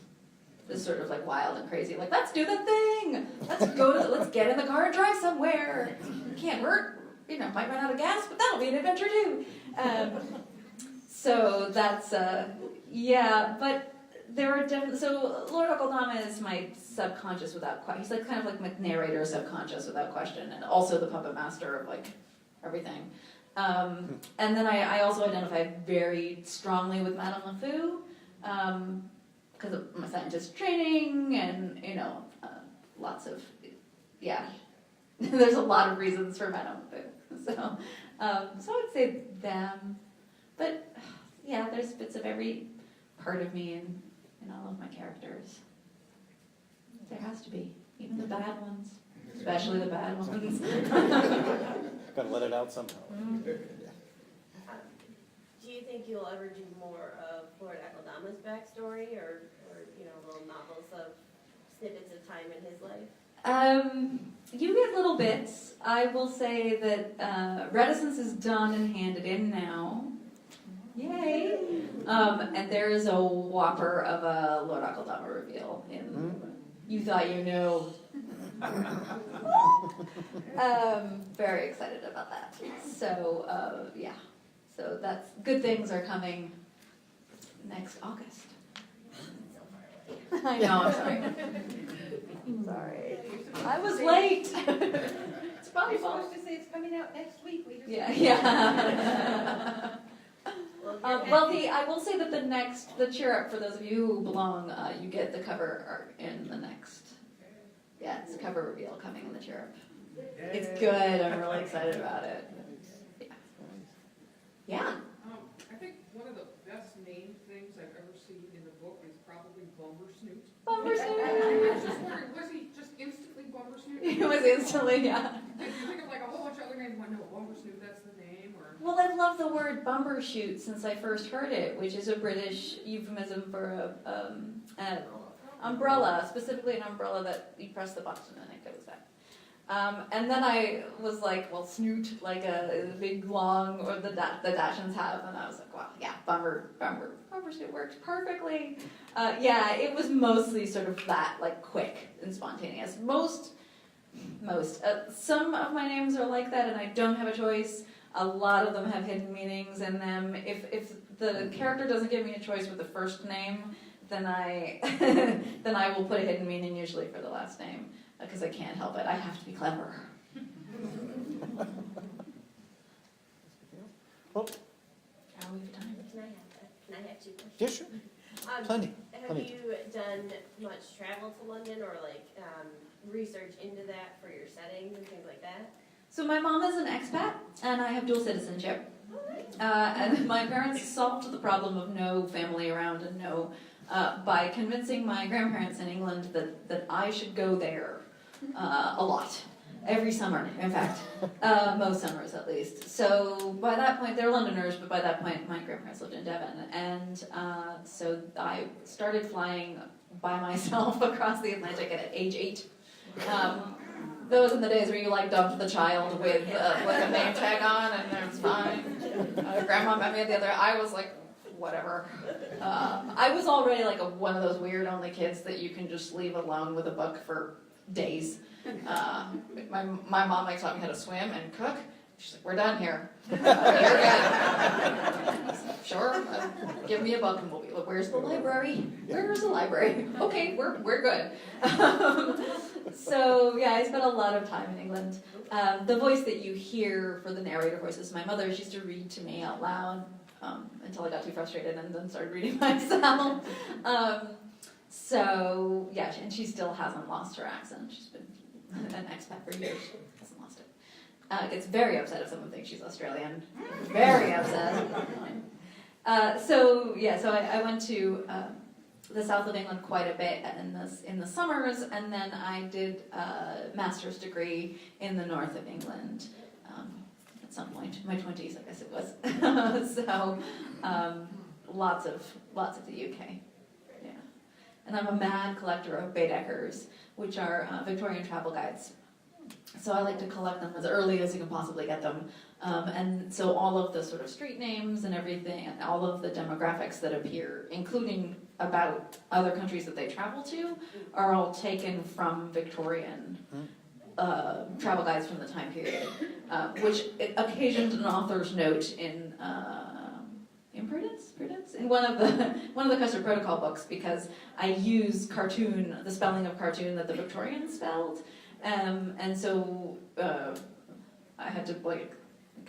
This sort of like wild and crazy, like let's do the thing, let's get in the car and drive somewhere. Can't hurt. Might run out of gas, but that'll be an adventure too. So that's, but there are definitely, so Lord Akeldama is my subconscious without question. He's like kind of like my narrator subconscious without question, and also the puppet master of like everything. And then I also identify very strongly with Madame LeFou, because of my scientist training and, lots of, there's a lot of reasons for Madame LeFou. So I would say them. But, yeah, there's bits of every part of me in all of my characters. There has to be, even the bad ones, especially the bad ones. Gotta let it out somehow. Do you think you'll ever do more of Lord Akeldama's backstory, or little novels of snippets of time in his life? You get little bits. I will say that Reticence is done and handed in now. Yay! And there is a whopper of a Lord Akeldama reveal in You Thought You Knew. Very excited about that. So, So that's good things are coming next August. I know, I'm sorry. I'm sorry. I was late. It's probably supposed to say it's coming out next week. We just I will say that the Chirrup, for those of you who belong, you get the cover art in the next. Yeah, it's a cover reveal coming in the Chirrup. It's good. I'm really excited about it. Yeah. I think one of the best named things I've ever seen in the book Bumper Snoot. Bumper I Snoot. was just wondering, was he just instantly Bumper Snoot? It was instantly, yeah. Did you think of like a whole bunch of other names? No, Bumper Snoot, that's the name, or? Well, I've loved the word bumbershoot since I first heard it, which is a British euphemism for an umbrella, specifically an umbrella that you press the button and it goes back. And then I was like, well, snoot, like a big long, or the Dachshunds have, and I was like, well, yeah, bumbershoot works perfectly. Yeah, it was mostly sort of that, like quick and spontaneous. Some of my names are like that, and I don't have a choice. A lot of them have hidden meanings in them. If the character doesn't give me a choice with the first name, then I will put a hidden meaning usually for the last name, because I can't help it. I have to be clever. Well, How we have time? Can I have two questions? yeah, sure. Plenty. Have you done much travel to London or like research into that for your settings and things like that? So my mom is an expat, and I have dual citizenship. And my parents solved the problem of no family around and by convincing my grandparents in England that I should go there a lot. Every summer, in fact. Most summers, at least. So by that point, they're Londoners, but by that point, my grandparents lived in Devon. And so I started flying by myself across the Atlantic at age 8. Those in the days where you like dumped the child with like a name tag on and it was fine. Grandma met me at the other. I was like, whatever. I was already like one of those weird only kids that you can just leave alone with a book for days. My mom like taught me how to swim and cook. She's like, we're done here. You're good. Sure. Give me a book and we'll be like, where's the library? Where's the library? Okay, we're good. So yeah, I spent a lot of time in England. The voice that you hear for the narrator voice is my mother. She used to read to me out loud until I got too frustrated and then started reading myself. So yeah, and she still hasn't lost her accent. She's been an expat for years. Hasn't lost it. Gets very upset if someone thinks she's Australian. Very upset. So I went to the south of England quite a bit in the summers, and then I did a master's degree in the north of England at some point, my 20s, I guess it was. So lots of the UK. Yeah, and I'm a mad collector of Baedekers, which are Victorian travel guides. So I like to collect them as early as you can possibly get them. And so all of the sort of street names and everything, and all of the demographics that appear, including about other countries that they travel to, are all taken from Victorian travel guides from the time period, which occasioned an author's note in Prudence, in one of the Custard Protocol books, because I use the spelling of cartoon that the Victorians spelled. And so I had to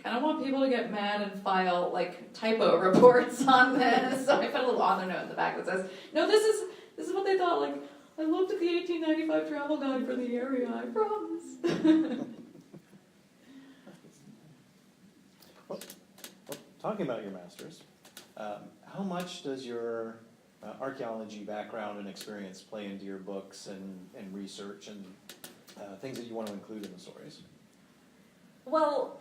I don't want people to get mad and file typo reports on this. So I put a little author note in the back that says, no, this is what they thought. I looked at the 1895 travel guide for the area, I promise. Well, talking about your masters, how much does your archaeology background and experience play into your books and research and things that you want to include in the stories? Well,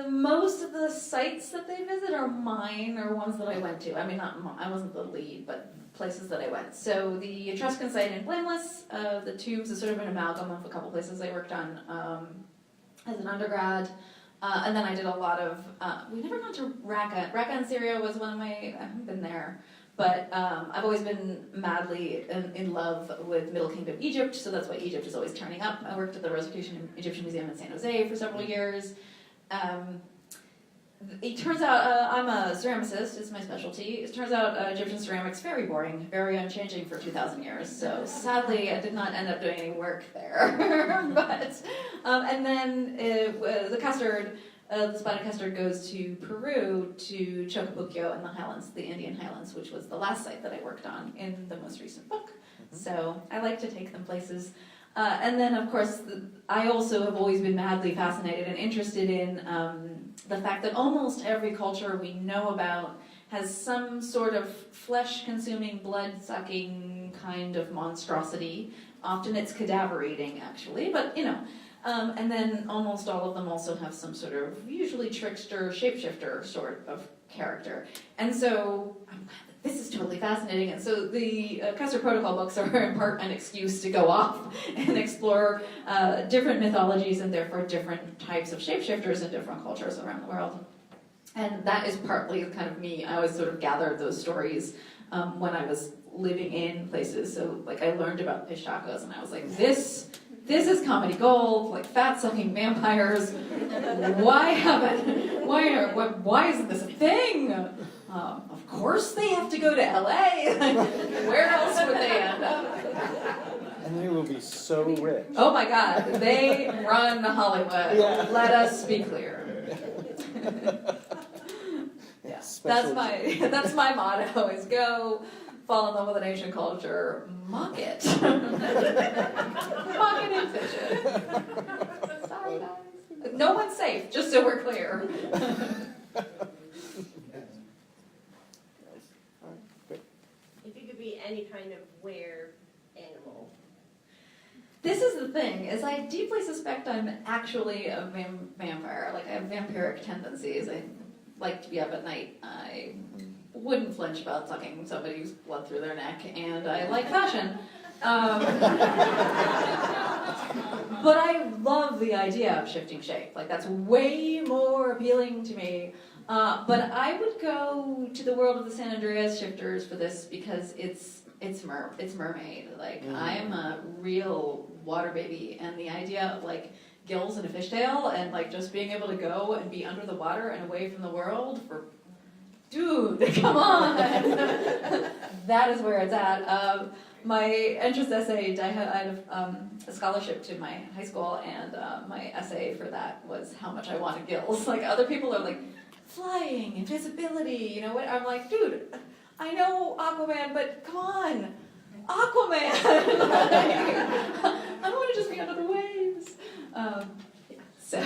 most of the sites that they visit are mine, or ones that I went to. I mean, I wasn't the lead, but places that I went. So the Etruscan site in Blameless, the tombs is sort of an amalgam of a couple places I worked on as an undergrad. And then I did a lot of, we never got to Raqqa. Raqqa in Syria was one of my, I haven't been there. But I've always been madly in love with Middle Kingdom Egypt, so that's why Egypt is always turning up. I worked at the Rosicrucian Egyptian Museum in San Jose for several years. It turns out I'm a ceramicist, it's my specialty. It turns out Egyptian ceramics very boring, very unchanging for 2,000 years. So sadly, I did not end up doing any work there. But and then the custard. The spotted custard goes to Peru, to Chocabuquio in the Highlands, the Indian Highlands, which was the last site that I worked on in the most recent book. Mm-hmm. So I like to take them places. And then, of course, I also have always been madly fascinated and interested in the fact that almost every culture we know about has some sort of flesh-consuming, blood-sucking kind of monstrosity. Often it's cadaver eating, actually, but you know. And then almost all of them also have some sort of usually trickster, shapeshifter sort of character. And so this is totally fascinating. And so the Custer Protocol books are in part an excuse to go off and explore different mythologies and therefore different types of shapeshifters in different cultures around the world. And that is partly kind of me. I always sort of gathered those stories when I was living in places. So like I learned about fish tacos and I was like, this is comedy gold, like fat-sucking vampires. Why isn't this a thing? Of course they have to go to LA. Where else would they end up? And they will be so rich. Oh my God, they run Hollywood. Yeah. Let us be clear. Yeah, that's my motto: is go fall in love with an Asian culture, mock it, mock it and fish it. Sorry guys, no one's safe. Just so we're clear. If you could be any kind of were animal. This is the thing, is I deeply suspect I'm actually a vampire. Like, I have vampiric tendencies. I like to be up at night. I wouldn't flinch about sucking somebody's blood through their neck, and I like fashion. But I love the idea of shifting shape. Like, that's way more appealing to me. But I would go to the world of the San Andreas shifters for this because it's mermaid. Like, I'm a real water baby, and the idea of like gills and a fishtail and like just being able to go and be under the water and away from the world for, dude, come on. That is where it's at. My entrance essay, I had a scholarship to my high school, and my essay for that was how much I wanted gills. Like, other people are like, flying, invisibility, you know what? I'm like, dude, I know Aquaman, but come on, Aquaman! I don't want to just be under the waves. Yeah. So,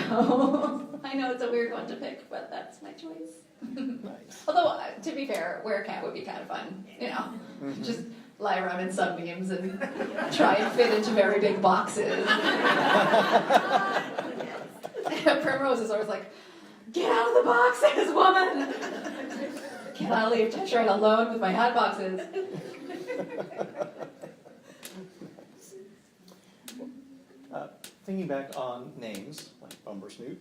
I know it's a weird one to pick, but that's my choice. Nice. Although, to be fair, werecat would be kind of fun, you know? Just lie around in sunbeams and try and fit into very big boxes. Primrose is always like, get out of the boxes, woman! Cannot leave Tetrite alone with my hot boxes. Thinking back on names, like Bumper Snoot,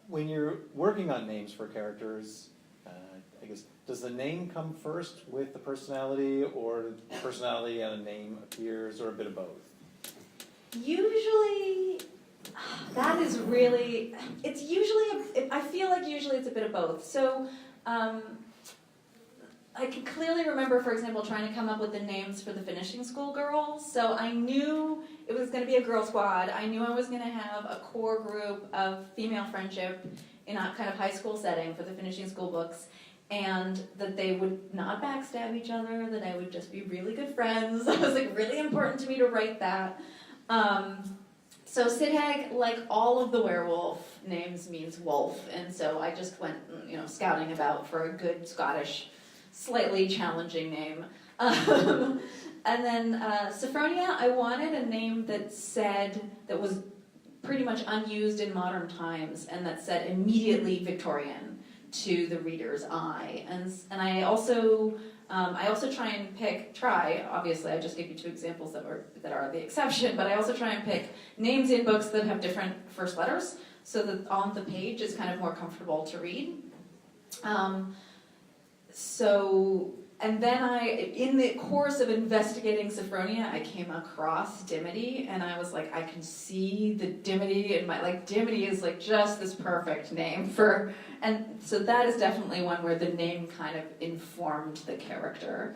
when you're working on names for characters, I guess, does the name come first with the personality, or the personality and a name appears, or a bit of both? Usually, that is really, it's usually, I feel like usually it's a bit of both. So, I can clearly remember, for example, trying to come up with the names for the finishing school girls. So I knew it was going to be a girl squad. I knew I was going to have a core group of female friendship in a kind of high school setting for the finishing school books, and that they would not backstab each other, that I would just be really good friends. It was like really important to me to write that. So Sidhag, like all of the werewolf names, means wolf, and so I just went, scouting about for a good Scottish, slightly challenging name. And then Sophronia, I wanted a name that was pretty much unused in modern times, and that said immediately Victorian to the reader's eye. And I also try, obviously I just gave you two examples that are the exception, but I also try and pick names in books that have different first letters, so that on the page it's kind of more comfortable to read. And then in the course of investigating Sophronia, I came across Dimity, and I was like, I can see the Dimity in Dimity is like just this perfect name and so that is definitely one where the name kind of informed the character.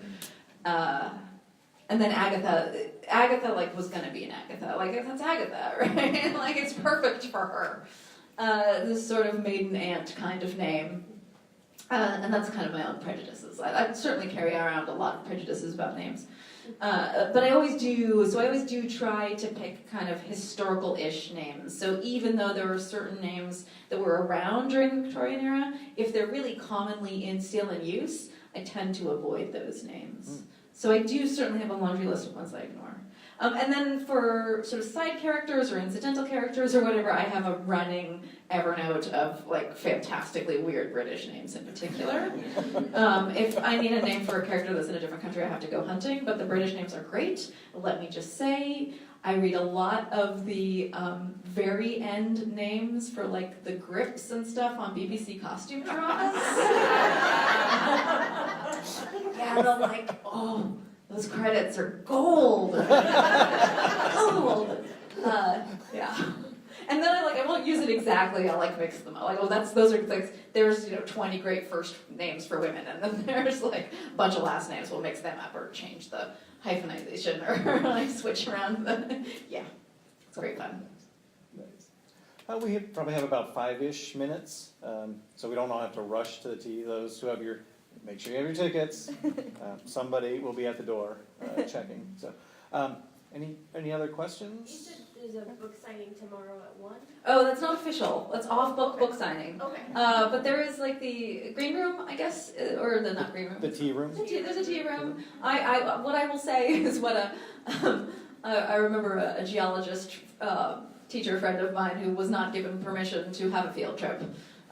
And then Agatha was gonna be an Agatha, that's Agatha, right? It's perfect for her. This sort of maiden aunt kind of name. And that's kind of my own prejudices. I certainly carry around a lot of prejudices about names. But I always do try to pick kind of historical-ish names. So even though there are certain names that were around during the Victorian era, if they're really commonly still in use, I tend to avoid those names. So I do certainly have a laundry list of ones I ignore. And then for sort of side characters or incidental characters or whatever, I have a running Evernote of like fantastically weird British names in particular. If I need a name for a character that's in a different country, I have to go hunting, but the British names are great. Let me just say, I read a lot of the very end names for like the grips and stuff on BBC costume dramas. Yeah, they're like, oh, those credits are gold. Gold. Yeah. And then I won't use it exactly. I'll like mix them up. Like, oh, those are like, there's 20 great first names for women, and then there's like a bunch of last names. We'll mix them up or change the hyphenization or like switch around the. Yeah, it's great fun. We probably have about 5-ish minutes, so we don't all have to rush to the tea. Those who have make sure you have your tickets. Somebody will be at the door checking. So, any other questions? You said there's a book signing tomorrow at 1? Oh, that's not official. That's off-book signing. Okay. But there is like the green room, I guess, or the not green room. The tea room. There's a tea room. What I will say is what I remember a geologist teacher friend of mine who was not given permission to have a field trip.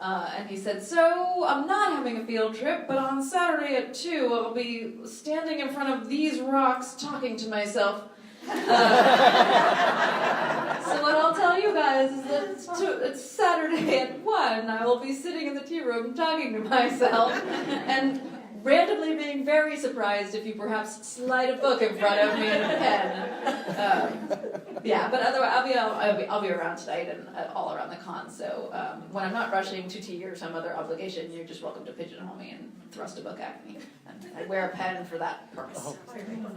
And he said, so I'm not having a field trip, but on Saturday at 2, I'll be standing in front of these rocks talking to myself. So what I'll tell you guys is that it's Saturday at 1. I will be sitting in the tea room talking to myself and randomly being very surprised if you perhaps slide a book in front of me and a pen. Yeah, but otherwise I'll be around tonight and all around the con. So when I'm not rushing to tea or some other obligation, you're just welcome to pigeonhole me and thrust a book at me. And I wear a pen for that purpose. Oh,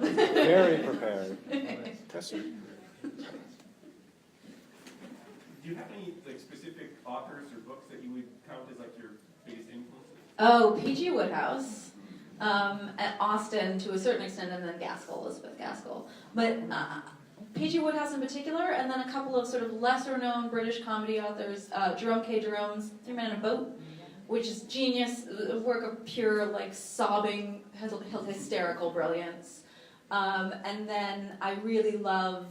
very prepared. Yes, sir. Do you have any like specific authors or books that you would count as like your biggest influences? Oh, P.G. Wodehouse, at Austen to a certain extent, and then Gaskell, Elizabeth Gaskell. But P.G. Wodehouse in particular, and then a couple of sort of lesser-known British comedy authors, Jerome K. Jerome's 3 Men in a Boat, which is genius, a work of pure, like, sobbing, hysterical brilliance. And then I really love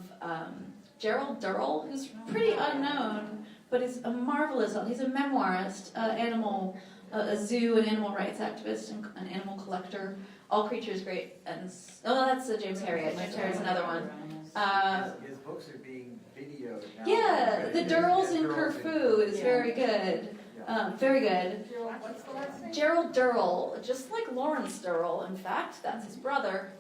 Gerald Durrell, who's pretty unknown, but is a marvelous, he's a memoirist, a zoo and animal rights activist and an animal collector. All Creatures Great. And that's James Herriot. James Herriot's another one. His books are being videoed now. Yeah, The Durrells in Corfu is very good. Very good. What's the last name? Gerald Durrell, just like Lawrence Durrell, in fact, that's his brother.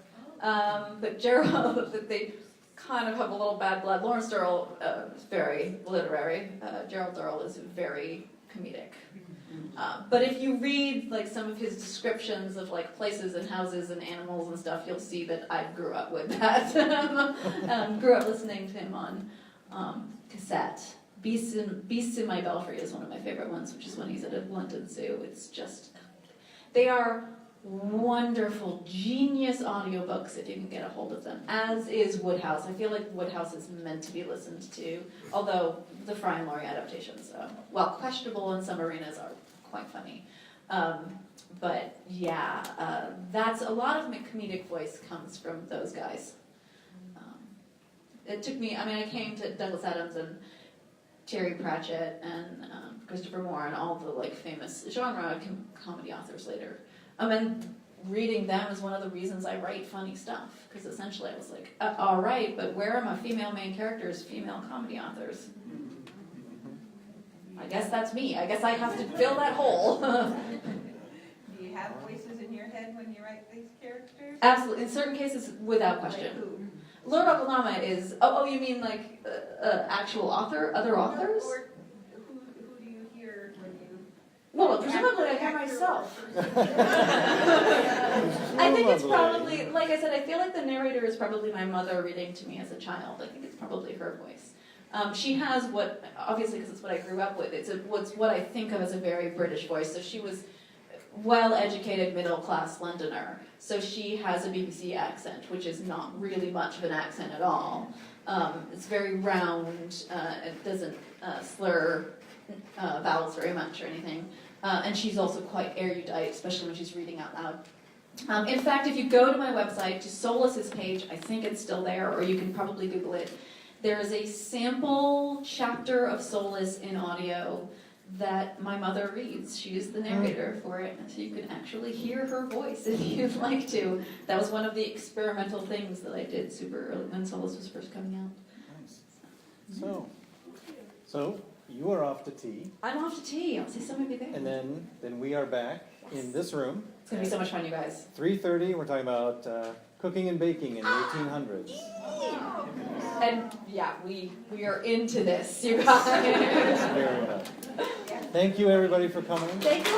But Gerald, they kind of have a little bad blood. Lawrence Durrell is very literary. Gerald Durrell is very comedic. But if you read like some of his descriptions of like places and houses and animals and stuff, you'll see that I grew up with that. Grew up listening to him on cassette. Beasts in My Belfry is one of my favorite ones, which is when he's at a London zoo. It's just, they are wonderful, genius audiobooks if you can get a hold of them, as is Wodehouse. I feel like Wodehouse is meant to be listened to, although the Fry and Laurie adaptations, while questionable in some arenas, are quite funny. But yeah, that's a lot of my comedic voice comes from those guys. It took me, I came to Douglas Adams and Terry Pratchett and Christopher Moore and all the like famous genre comedy authors later. And reading them is one of the reasons I write funny stuff, because essentially I was like, all right, but where are my female main characters, female comedy authors? I guess that's me. I guess I have to fill that hole. Do you have voices in your head when you write these characters? Absolutely. In certain cases, without question. Like who? Lord Akeldama is, oh, you mean like actual author, other authors? Or who do you hear when you... Well, presumably I hear myself. I think it's probably, like I said, I feel like the narrator is probably my mother reading to me as a child. I think it's probably her voice. She has what, obviously because it's what I grew up with, it's what I think of as a very British voice. So she was well-educated, middle-class Londoner. So she has a BBC accent, which is not really much of an accent at all. It's very round. It doesn't slur vowels very much or anything. And she's also quite erudite, especially when she's reading out loud. In fact, if you go to my website, to Solis's page, I think it's still there, or you can probably Google it. There is a sample chapter of Solis in audio that my mother reads. She is the narrator for it, so you can actually hear her voice if you'd like to. That was one of the experimental things that I did super early when Solis was first coming out. Nice. So you are off to tea. I'm off to tea. I'll see some of you there. And then we are back in this room. It's going to be so much fun, you guys. 3:30, we're talking about cooking and baking in the 1800s. And yeah, we are into this, you guys. Very much. Thank you, everybody, for coming. Thank you.